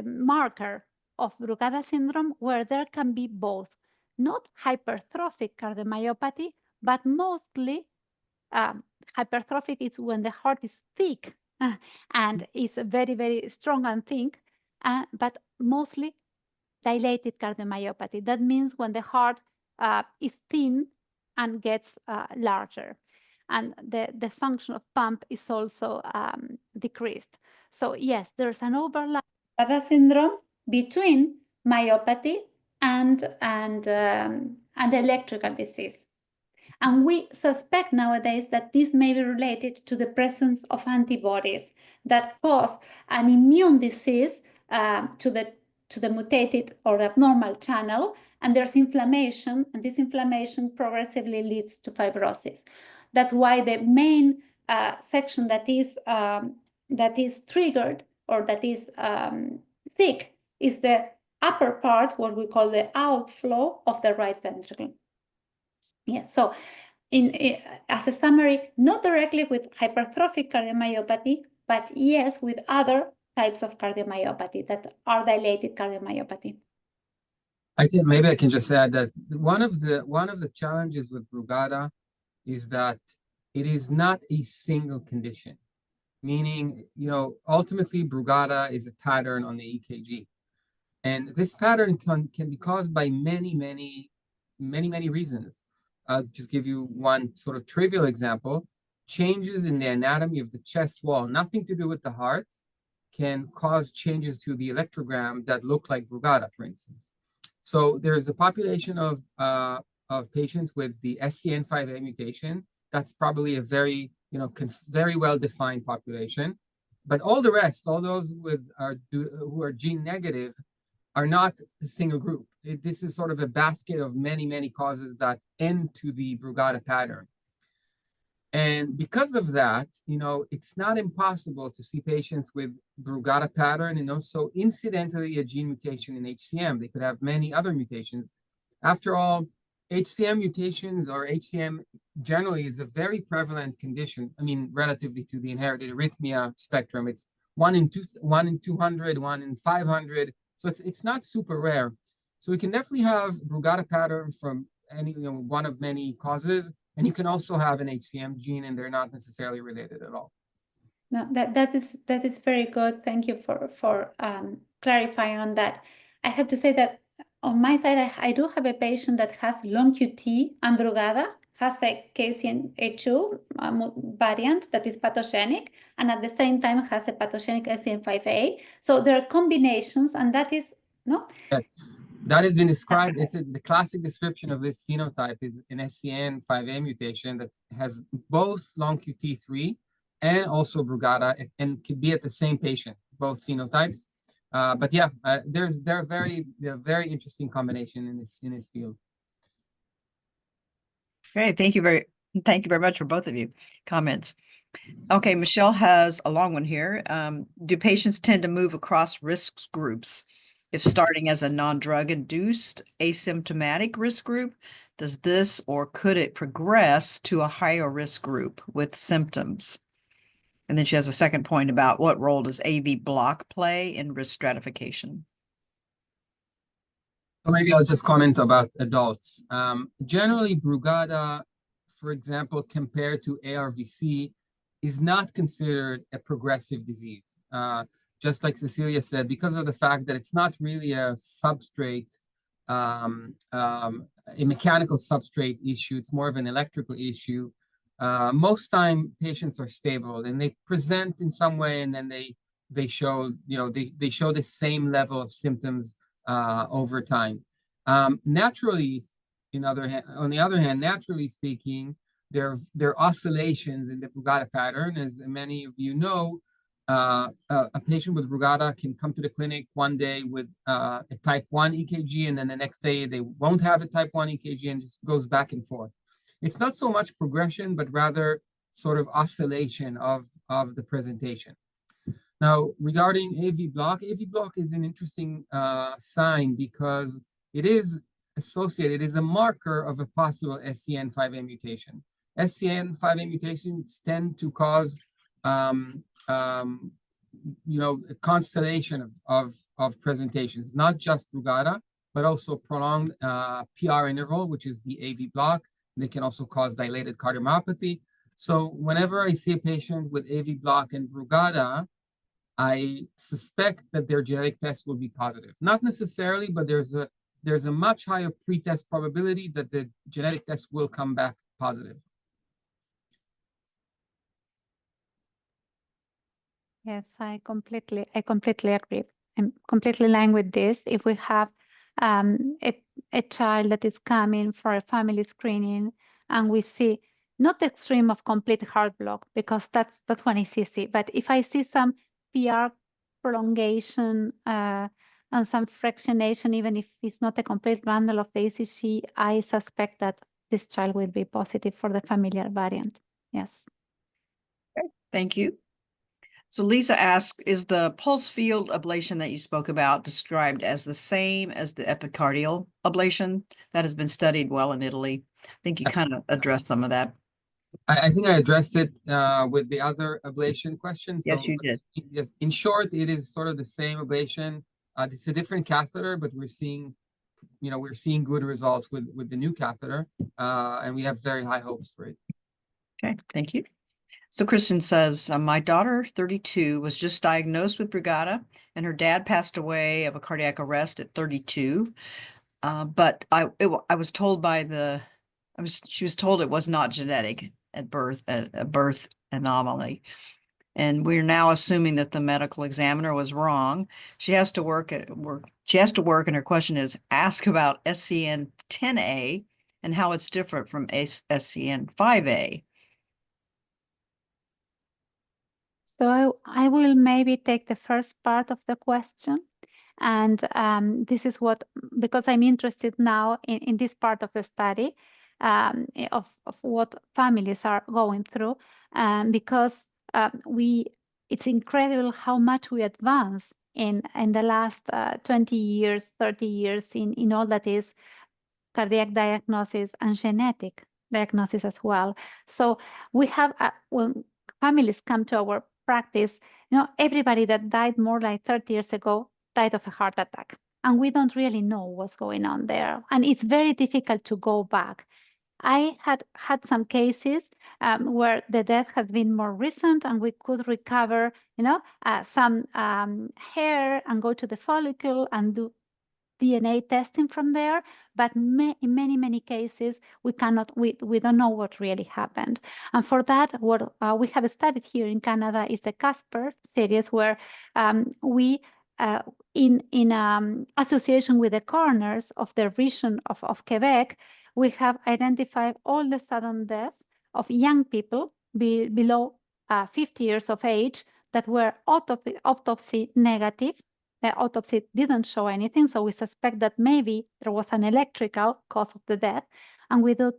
marker of Brugada syndrome where there can be both, not hypertrophic cardiomyopathy, but mostly hypertrophic is when the heart is thick and is very, very strong and thick, but mostly dilated cardiomyopathy. That means when the heart is thin and gets larger, and the function of pump is also decreased. So yes, there's an overlap Brugada syndrome between myopathy and electrical disease. And we suspect nowadays that this may be related to the presence of antibodies that cause an immune disease to the mutated or the abnormal channel, and there's inflammation, and this inflammation progressively leads to fibrosis. That's why the main section that is triggered or that is sick is the upper part, what we call the outflow of the right ventricle. Yes, so as a summary, not directly with hypertrophic cardiomyopathy, but yes, with other types of cardiomyopathy that are dilated cardiomyopathy. Maybe I can just add that one of the challenges with Brugada is that it is not a single condition, meaning, ultimately Brugada is a pattern on the EKG. And this pattern can be caused by many reasons. I'll just give you one sort of trivial example. Changes in the anatomy of the chest wall, nothing to do with the heart, can cause changes to the electrogram that look like Brugada, for instance. So there's a population of patients with the SCN5A mutation. That's probably a very, very well-defined population. But all the rest, all those who are gene negative, are not a single group. This is sort of a basket of many causes that end to the Brugada pattern. And because of that, it's not impossible to see patients with Brugada pattern and also incidentally a gene mutation in HCM. They could have many other mutations. After all, HCM mutations or HCM generally is a very prevalent condition. I mean, relatively to the inherited arrhythmia spectrum, it's 1 in 200, 1 in 500. So it's not super rare. So we can definitely have Brugada pattern from one of many causes, and you can also have an HCM gene, and they're not necessarily related at all. No, that is very good. Thank you for clarifying on that. I have to say that on my side, I do have a patient that has long QT and Brugada, has a KCNH2 variant that is pathogenic, and at the same time has a pathogenic SCN5A. So there are combinations, and that is, no? Yes, that has been described. The classic description of this phenotype is an SCN5A mutation that has both long QT3 and also Brugada, and could be at the same patient, both phenotypes. But yeah, they're a very interesting combination in this field. Great. Thank you very much for both of you comments. Okay, Michelle has a long one here. Do patients tend to move across risk groups if starting as a non-drug induced asymptomatic risk group? Does this or could it progress to a higher risk group with symptoms? And then she has a second point about what role does AV block play in risk stratification? Maybe I'll just comment about adults. Generally, Brugada, for example, compared to ARVC, is not considered a progressive disease. Just like Cecilia said, because of the fact that it's not really a substrate, a mechanical substrate issue, it's more of an electrical issue. Most time patients are stable and they present in some way, and then they show, they show the same level of symptoms over time. Naturally, on the other hand, naturally speaking, there are oscillations in the Brugada pattern. As many of you know, a patient with Brugada can come to the clinic one day with a type 1 EKG, and then the next day they won't have a type 1 EKG, and just goes back and forth. It's not so much progression, but rather sort of oscillation of the presentation. Now, regarding AV block is an interesting sign because it is associated, it is a marker of a possible SCN5A mutation. SCN5A mutations tend to cause, a constellation of presentations, not just Brugada, but also prolonged PR interval, which is the AV block. They can also cause dilated cardiomyopathy. So whenever I see a patient with AV block and Brugada, I suspect that their genetic test will be positive. Not necessarily, but there's a much higher pre-test probability that the genetic test will come back positive. Yes, I completely agree. I'm completely aligned with this. If we have a child that is coming for a family screening and we see not the extreme of complete heart block, because that's when I see, but if I see some PR prolongation and some fractionation, even if it's not a complete bundle of the ECG, I suspect that this child will be positive for the familiar variant. Yes. Okay, thank you. So Lisa asked, is the pulse field ablation that you spoke about described as the same as the epicardial ablation that has been studied well in Italy? I think you kind of addressed some of that. I think I addressed it with the other ablation question. Yes, So you did. yes, in short, it is sort of the same ablation. It's a different catheter, but we're seeing good results with the new catheter, and we have very high hopes for it. Okay, thank you. So Christian says, my daughter, 32, was just diagnosed with Brugada, and her dad passed away of a cardiac arrest at 32. But I was told she was told it was not genetic at birth, a birth anomaly. And we're now assuming that the medical examiner was wrong. She has to work, and her question is, ask about SCN 10A and how it's different from SCN 5A. So I will maybe take the first part of the question. And this is because I'm interested now in this part of the study of what families are going through, because it's incredible how much we advance in the last 20 years, 30 years in all that is cardiac diagnosis and genetic diagnosis as well. So we have, when families come to our practice, everybody that died more like 30 years ago died of a heart attack. And we don't really know what's going on there. And it's very difficult to go back. I had some cases where the death has been more recent and we could recover, some hair and go to the follicle and do DNA testing from there, but in many cases we don't know what really happened. And for that, what we have studied here in Canada is the CASPER series, where we in association with the coroners of the region of Quebec, we have identified all the sudden deaths of young people below 50 years of age that were autopsy negative. The autopsy didn't show anything, so we suspect that maybe there was an electrical cause of the death, and we did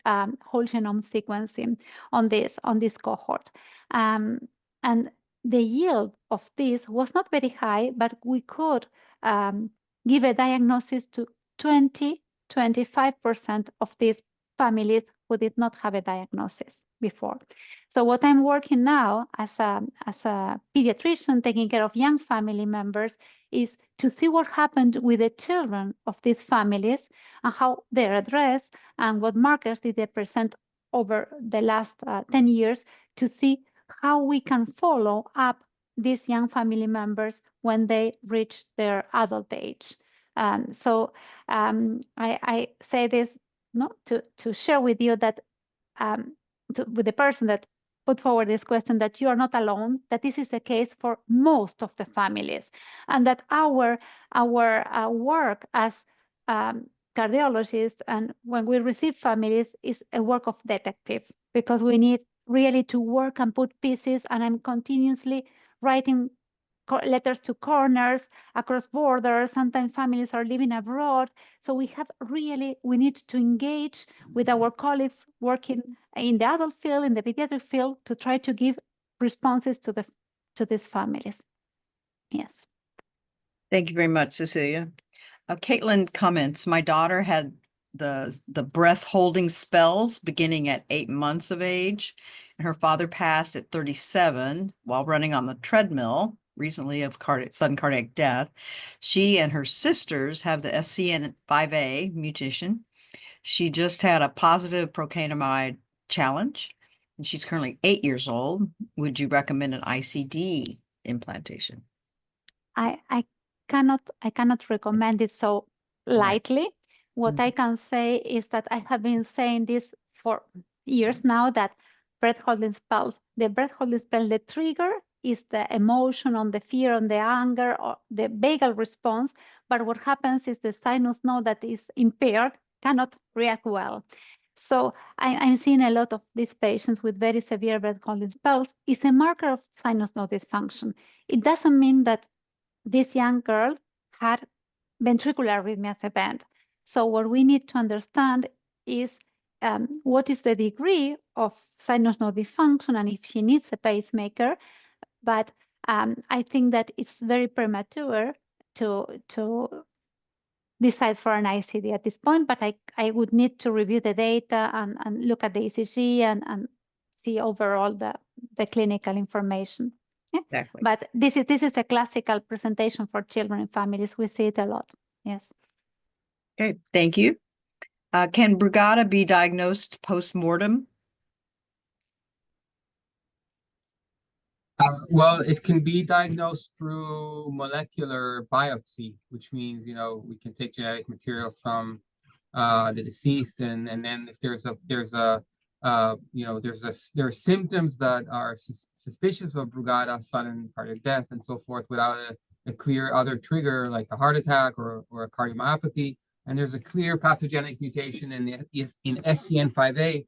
whole genome sequencing on this cohort. And the yield of this was not very high, but we could give a diagnosis to 25% of these families who did not have a diagnosis before. So what I'm working now as a pediatrician taking care of young family members is to see what happened with the children of these families and how they're addressed and what markers did they present over the last 10 years to see how we can follow up these young family members when they reach their adult age. So I say this to share with you that with the person that put forward this question, that you are not alone, that this is the case for most of the families, and that our work as cardiologists and when we receive families is a work of detective, because we need really to work and put pieces, and I'm continuously writing letters to coroners across borders. Sometimes families are living abroad. So we need to engage with our colleagues working in the adult field, in the pediatric field, to try to give responses to these families. Yes. Thank you very much, Cecilia. Caitlin comments, my daughter had the breath holding spells beginning at 8 months of age, and her father passed at 37 while running on the treadmill recently of sudden cardiac death. She and her sisters have the SCN5A mutation. She just had a positive procainamide challenge, and she's currently 8 years old. Would you recommend an ICD implantation? I cannot recommend it so lightly. What I can say is that I have been saying this for years now, that breath holding spells, the breath holding spell, the trigger is the emotion, on the fear, on the anger, or the vagal response. But what happens is the sinus node that is impaired cannot react well. So I'm seeing a lot of these patients with very severe breath holding spells. It's a marker of sinus node dysfunction. It doesn't mean that this young girl had ventricular arrhythmias event. So what we need to understand is what is the degree of sinus node dysfunction and if she needs a pacemaker. But I think that it's very premature to decide for an ICD at this point, but I would need to review the data and look at the ECG and see overall the clinical information. Yeah? Exactly. But this is a classical presentation for children and families. We see it a lot. Yes. Okay, thank you. Can Brugada be diagnosed post-mortem? Well, it can be diagnosed through molecular biopsy, which means, we can take genetic material from the deceased, and then if there are symptoms that are suspicious of Brugada, sudden cardiac death, and so forth, without a clear other trigger like a heart attack or a cardiomyopathy, and there's a clear pathogenic mutation in SCN5A,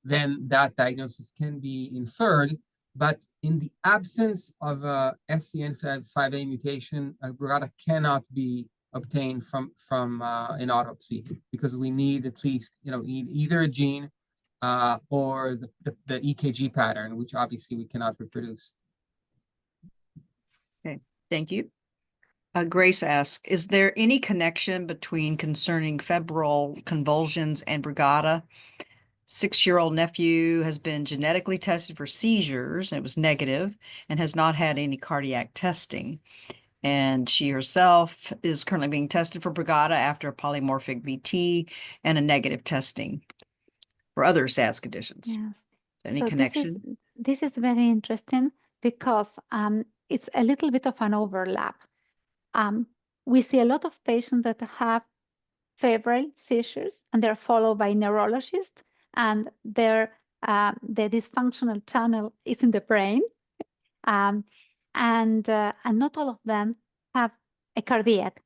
then that diagnosis can be inferred. But in the absence of a SCN5A mutation, Brugada cannot be obtained from an autopsy, because we need at least either a gene or the EKG pattern, which obviously we cannot reproduce. Okay, thank you. Grace asks, is there any connection between concerning febrile convulsions and Brugada? 6-year-old nephew has been genetically tested for seizures, and it was negative, and has not had any cardiac testing. And she herself is currently being tested for Brugada after a polymorphic VT and a negative testing for other SADS conditions. Yes. Any So connection? This is very interesting because it's a little bit of an overlap. We see a lot of patients that have febrile seizures, and they're followed by neurologists, and the dysfunctional channel is in the brain, and not all of them have a cardiac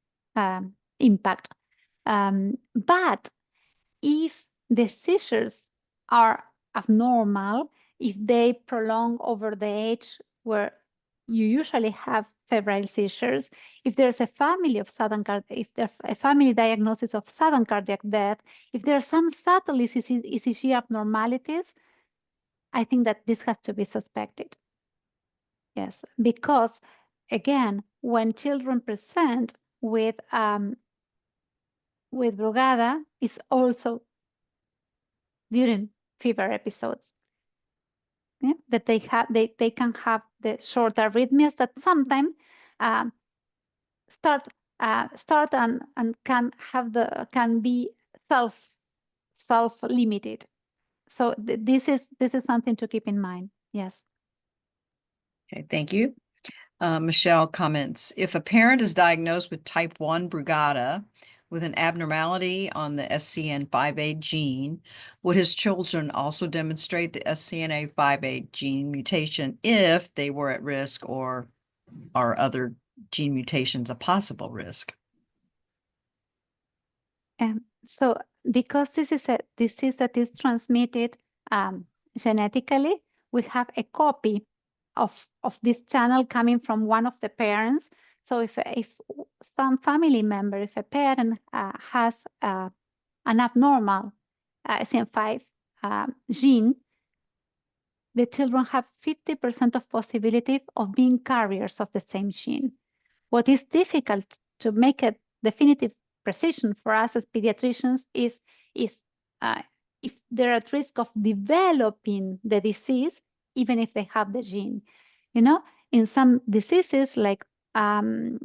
impact. But if the seizures are abnormal, if they prolong over the age where you usually have febrile seizures, if there's a family of if there's a family diagnosis of sudden cardiac death, if there are some subtle ECG abnormalities, I think that this has to be suspected. Yes, because again, when children present with Brugada, it's also during fever episodes. Yeah, that they can have the short arrhythmias that sometimes start and can be self-limited. So this is something to keep in mind. Yes. Okay, thank you. Michelle comments, if a parent is diagnosed with type 1 Brugada with an abnormality on the SCN5A gene, would his children also demonstrate the SCN5A gene mutation if they were at risk, or are other gene mutations a possible risk? So because this is a disease that is transmitted genetically, we have a copy of this channel coming from one of the parents. So if some family member, if a parent has an abnormal SCN5 gene, the children have 50% of possibility of being carriers of the same gene. What is difficult to make a definitive precision for us as pediatricians is if they're at risk of developing the disease, even if they have the gene. In some diseases like cystic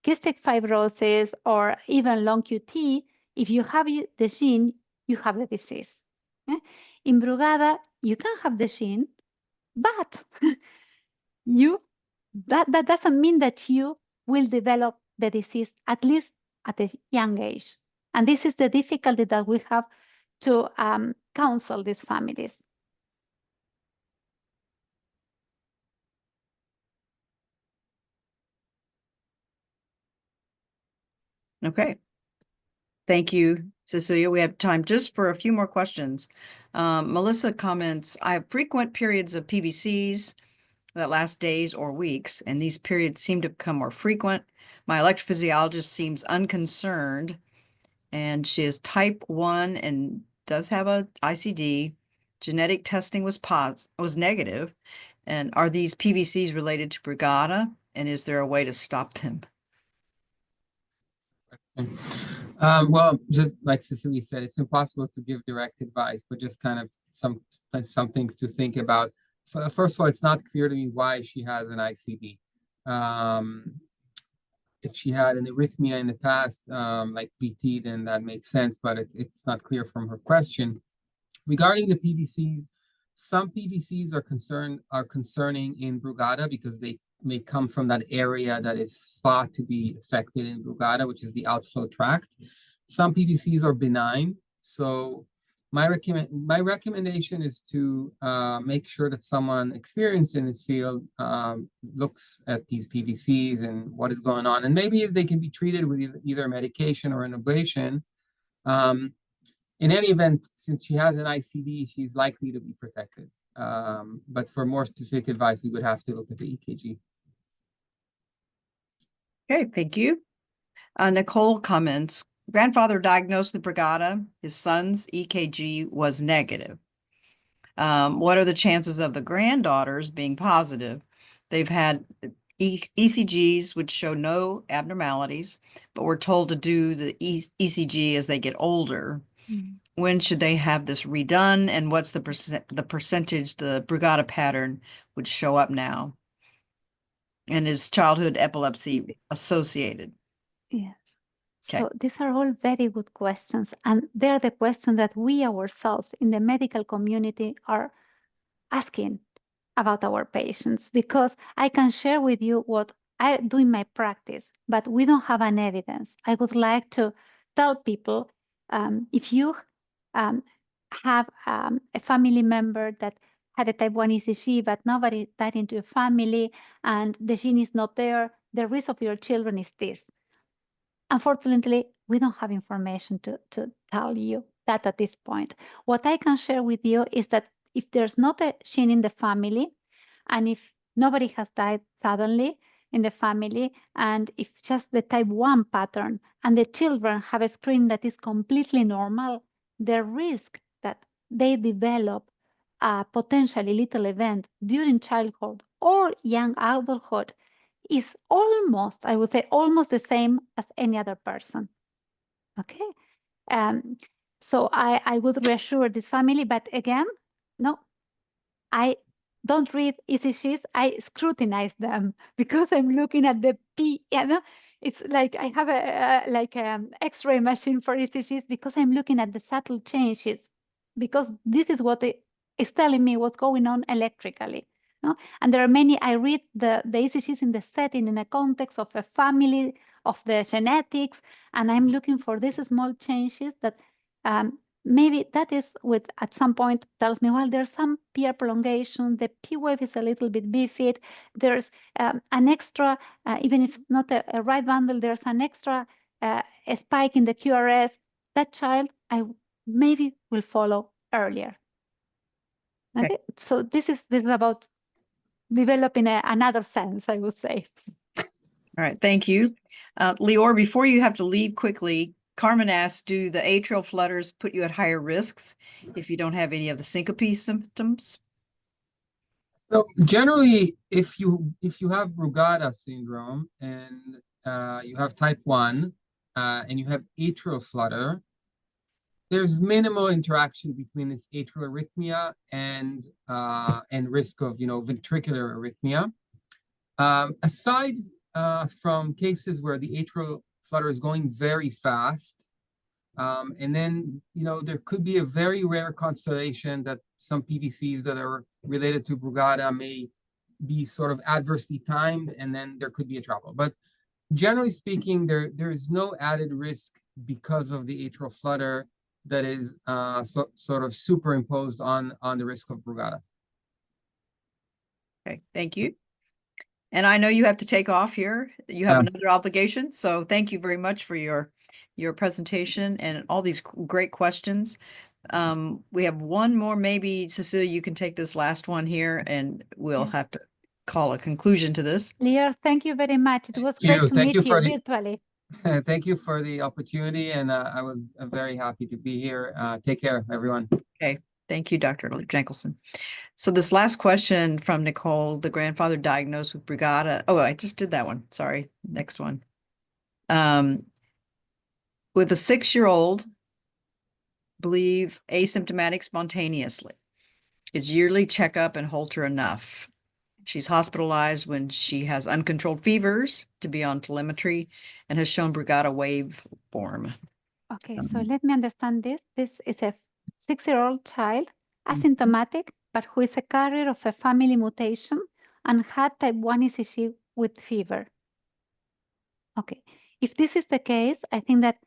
fibrosis or even long QT, if you have the gene, you have the disease. Yeah? In Brugada, you can have the gene, but that doesn't mean that you will develop the disease, at least at a young age. And this is the difficulty that we have to counsel these families. Okay. Thank you, Cecilia. We have time just for a few more questions. Melissa comments, I have frequent periods of PVCs that last days or weeks, and these periods seem to become more frequent. My electrophysiologist seems unconcerned, and she is type 1 and does have a ICD. Genetic testing was negative. And are these PVCs related to Brugada? And is there a way to stop them? Well, just like Cecilia said, it's impossible to give direct advice, but just kind of some things to think about. First of all, it's not clear to me why she has an ICD. If she had an arrhythmia in the past, like VT, then that makes sense, but it's not clear from her question. Regarding the PVCs, some PVCs are concerning in Brugada because they may come from that area that is thought to be affected in Brugada, which is the outflow tract. Some PVCs are benign. So my recommendation is to make sure that someone experienced in this field looks at these PVCs and what is going on. And maybe they can be treated with either medication or an ablation. In any event, since she has an ICD, she's likely to be protected. But for more specific advice, we would have to look at the EKG. Okay, thank you. Nicole comments, grandfather diagnosed with Brugada. His son's EKG was negative. What are the chances of the granddaughters being positive? They've had ECGs which show no abnormalities, but we're told to do the ECG as they get older. When should they have this redone, and what's the percentage the Brugada pattern would show up now? And is childhood epilepsy associated? Yes. Okay. So these are all very good questions, and they're the questions that we ourselves in the medical community are asking about our patients, because I can share with you what I do in my practice, but we don't have an evidence. I would like to tell people, if you have a family member that had a type 1 ECG, but nobody died into your family and the gene is not there, the risk of your children is this. Unfortunately, we don't have information to tell you that at this point. What I can share with you is that if there's not a gene in the family, and if nobody has died suddenly in the family, and if just the type 1 pattern, and the children have a screen that is completely normal, the risk that they develop a potentially lethal event during childhood or young adulthood is almost, I would say, almost the same as any other person. Okay. So I would reassure this family, but again, no, I don't read ECGs, I scrutinize them because I'm looking at the P. You know, it's like I have a X-ray machine for ECGs because I'm looking at the subtle changes, because this is what it is telling me what's going on electrically. No? And there are many, I read the ECGs in the setting, in the context of a family, of the genetics, and I'm looking for these small changes that maybe that is what at some point tells me, well, there's some peer prolongation, the P wave is a little bit bifid, there's an extra, even if it's not a right bundle, there's an extra a spike in the QRS. That child, I maybe will follow earlier. Okay, so this is about developing another sense, I would say. All right, thank you. Lior, before you have to leave quickly, Carmen asks, do the atrial flutters put you at higher risks if you don't have any of the syncope symptoms? So generally, if you have Brugada syndrome and you have type 1 and you have atrial flutter, there's minimal interaction between this atrial arrhythmia and risk of ventricular arrhythmia. Aside from cases where the atrial flutter is going very fast, and then there could be a very rare constellation that some PVCs that are related to Brugada may be sort of adversely timed, and then there could be a trouble. But generally speaking, there is no added risk because of the atrial flutter that is sort of superimposed on the risk of Brugada. Okay, thank you. And I know you have to take off here. You have another obligation. So thank you very much for your presentation and all these great questions. We have one more, maybe Cecilia, you can take this last one here and we'll have to call a conclusion to this. Lior, thank you very much. It was great to meet you virtually. Thank you for the opportunity, and I was very happy to be here. Take care, everyone. Okay, thank you, Dr. Jankelson. So this last question from Nicole, the grandfather diagnosed with Brugada. Oh, I just did that one. Sorry. Next one. With a 6-year-old, believe asymptomatic spontaneously. Is yearly checkup and Holter enough? She's hospitalized when she has uncontrolled fevers to be on telemetry and has shown Brugada waveform. Okay, so let me understand this. This is a 6-year-old child, asymptomatic, but who is a carrier of a family mutation and had type 1 ECG with fever. Okay, if this is the case, I think that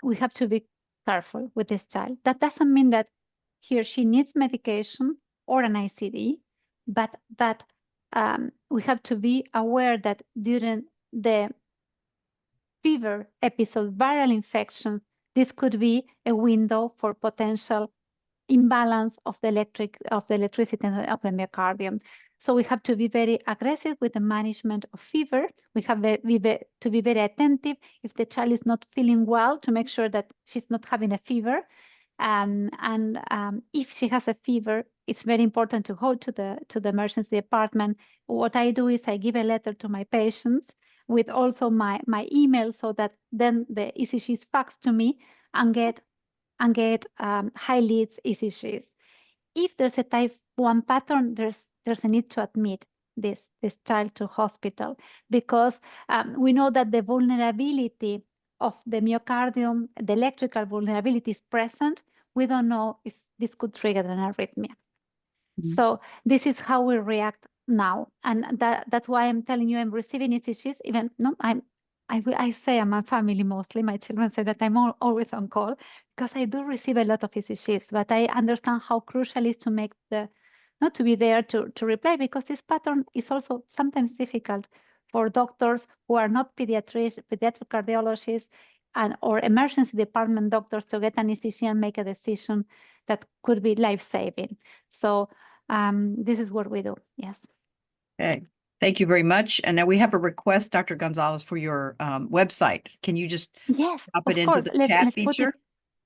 we have to be careful with this child. That doesn't mean that he or she needs medication or an ICD, but that we have to be aware that during the fever episode, viral infection, this could be a window for potential imbalance of the electricity of the myocardium. So we have to be very aggressive with the management of fever. We have to be very attentive if the child is not feeling well to make sure that she's not having a fever. If she has a fever, it's very important to go to the emergency department. What I do is I give a letter to my patients with also my email, so that then the ECG is faxed to me and get high leads ECGs. If there's a type 1 pattern, there's a need to admit this child to hospital, because we know that the vulnerability of the myocardium, the electrical vulnerability is present. We don't know if this could trigger an arrhythmia. So this is how we react now, and that's why I'm telling you I'm receiving ECGs. Even no, I say I'm a family mostly. My children say that I'm always on call because I do receive a lot of ECGs, but I understand how crucial it is to make not to be there to reply, because this pattern is also sometimes difficult for doctors who are not pediatric cardiologists or emergency department doctors to get an ECG and make a decision that could be life-saving. So this is what we do. Yes. Okay. Thank you very much. And now we have a request, Dr. Gonzalez, for your website. Can you just drop it into the chat feature?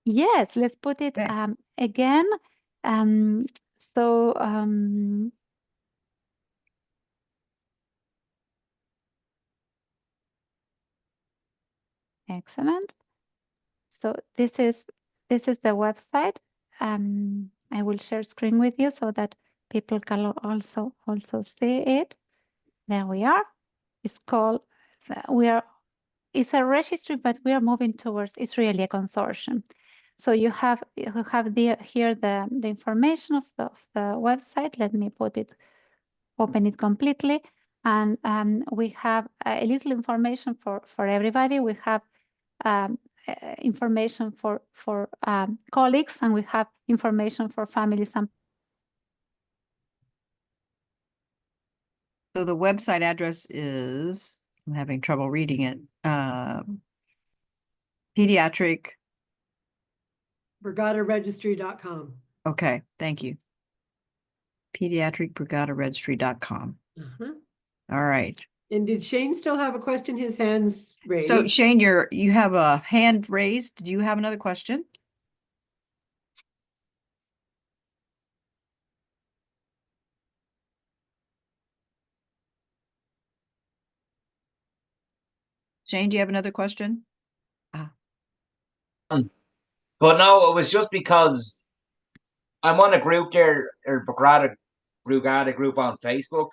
Yes, let's put it again. Excellent. So this is the website. I will share screen with you so that people can also see it. There we are. It's called. It's a registry, but we are moving towards. It's really a consortium. So you have here the information of the website. Let me open it completely, and we have a little information for everybody. We have information for colleagues, and we have information for families. So the website address is, I'm having trouble reading it. Pediatric. BrugadaRegistry.com. Okay, thank you. PediatricBrugadaRegistry.com. All right. And did Shane still have a question? His hand's raised. So Shane, you have a hand raised. Do you have another question? Shane, do you have another question? But no, it was just because I'm on a group there, or Brugada group on Facebook.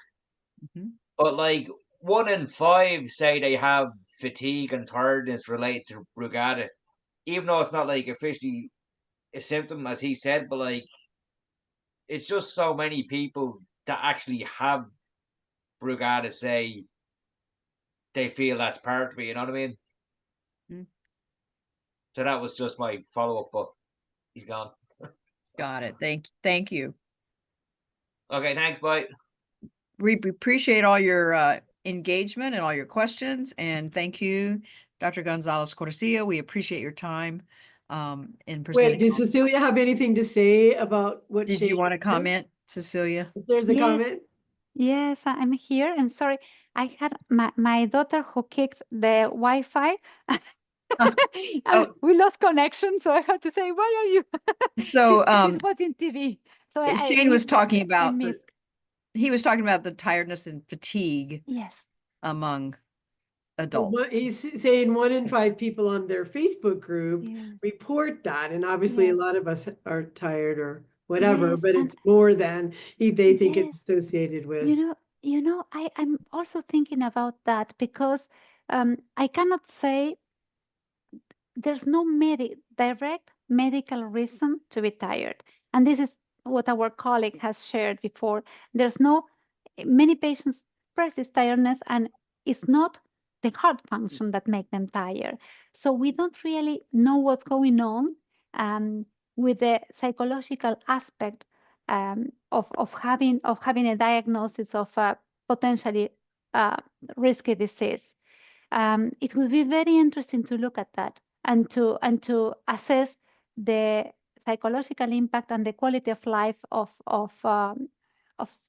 But like 1 in 5 say they have fatigue and tiredness related to Brugada, even though it's not like officially a symptom, as he said, but like it's just so many people that actually have Brugada say they feel that's part of it, you know what I mean? Mm. So that was just my follow-up, but he's gone. Got it. Thank you. Okay, thanks, bye. We appreciate all your engagement and all your questions, and thank you, Dr. Gonzalez Corcia. We appreciate your time in Wait, presenting. did Cecilia have anything to say about what Did Shane you want to said? comment, Cecilia? If there's a Yes. comment? Yes, I'm here. And sorry, I had my daughter who kicked the Wi-Fi. And Oh. we lost connection, so I had to say, "Why are you?" So she's watching TV. So I Shane was missed that. talking I about missed. he was talking about the tiredness and fatigue Yes. among Well, adults. he's saying 1 in 5 people on their Facebook group Yeah. report that, and obviously a Yes. lot of us are tired or whatever, Yes, but and it's more than they think it's yes, associated with. you know, I'm also thinking about that because I cannot say there's no direct medical reason to be tired. And this is what our colleague has shared before. There's no, many patients express this tiredness, and it's not the heart function that make them tired. So we don't really know what's going on with the psychological aspect of having a diagnosis of a potentially risky disease. It would be very interesting to look at that and to assess the psychological impact and the quality of life of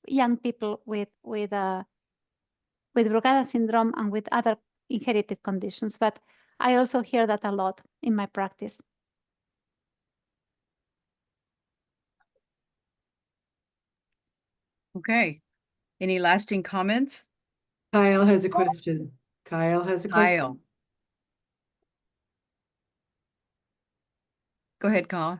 young people with Brugada syndrome and with other inherited conditions. But I also hear that a lot in my practice. Okay. Any lasting comments? Kyle has a question. Kyle has a question. Go ahead, Kyle.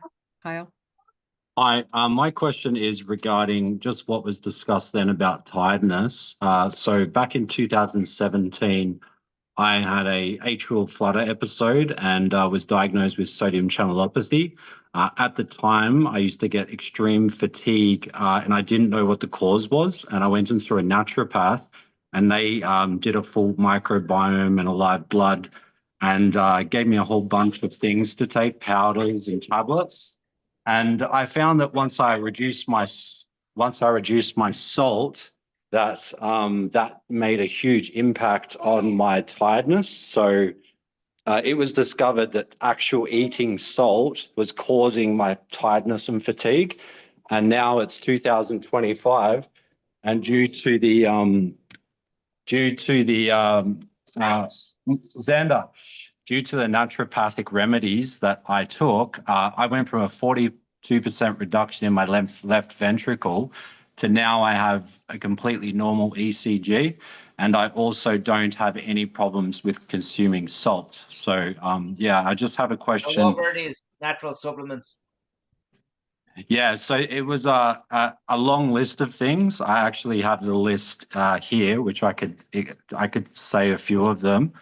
Hi, my question is regarding just what was discussed then about tiredness. So back in 2017, I had a atrial flutter episode and was diagnosed with sodium channelopathy. At the time, I used to get extreme fatigue and I didn't know what the cause was. And I went in through a naturopath and they did a full microbiome and a live blood and gave me a whole bunch of things to take, powders and tablets. And I found that once I reduced my salt, that made a huge impact on my tiredness. So it was discovered that actual eating salt was causing my tiredness and fatigue. And now it's 2025, and due to the naturopathic remedies that I took, I went from a 42% reduction in my left ventricle to now I have a completely normal ECG, and I also don't have any problems with consuming salt. So yeah, I just have a question. What were these natural supplements? Yeah, so it was a long list of things. I actually have the list here, which I could say a few of them.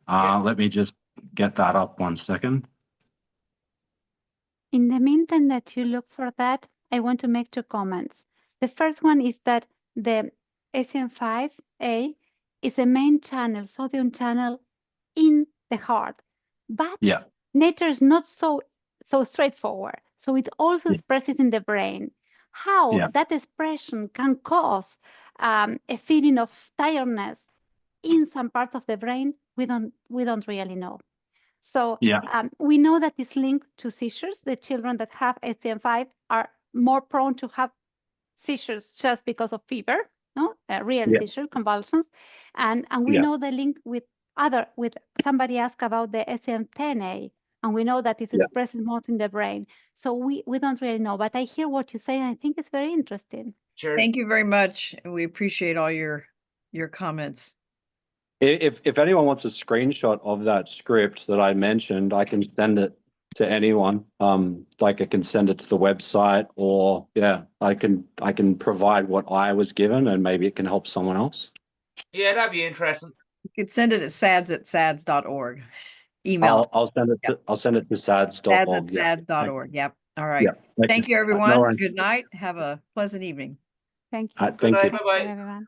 Let me just get that up 1 second. In the meantime that you look for that, I want to make 2 comments. The first one is that the SCN5A is a main channel, sodium channel in the heart, but nature is not so straightforward. So it also expresses in the brain. How that expression can cause a feeling of tiredness in some parts of the brain, we don't really know. So we know that it's linked to seizures. The children that have SCN5 are more prone to have seizures just because of fever, real seizure convulsions, and we know the link with somebody asked about the SCN10A, and we know that it's expressed most in the brain. So we don't really know, but I hear what you say, and I think it's very interesting. Sure. Thank you very much. We appreciate all your comments. If anyone wants a screenshot of that script that I mentioned, I can send it to anyone. Like I can send it to the website, or I can provide what I was given, and maybe it can help someone else. Yeah, that'd be interesting. You could send it at sads@sads.org. Email. I'll send it to sads.org. sads@sads.org. Yep. All right. Yeah. Thank you, everyone. Good night. Have a pleasant evening. Thank you. Thank you. Bye-bye. Everyone.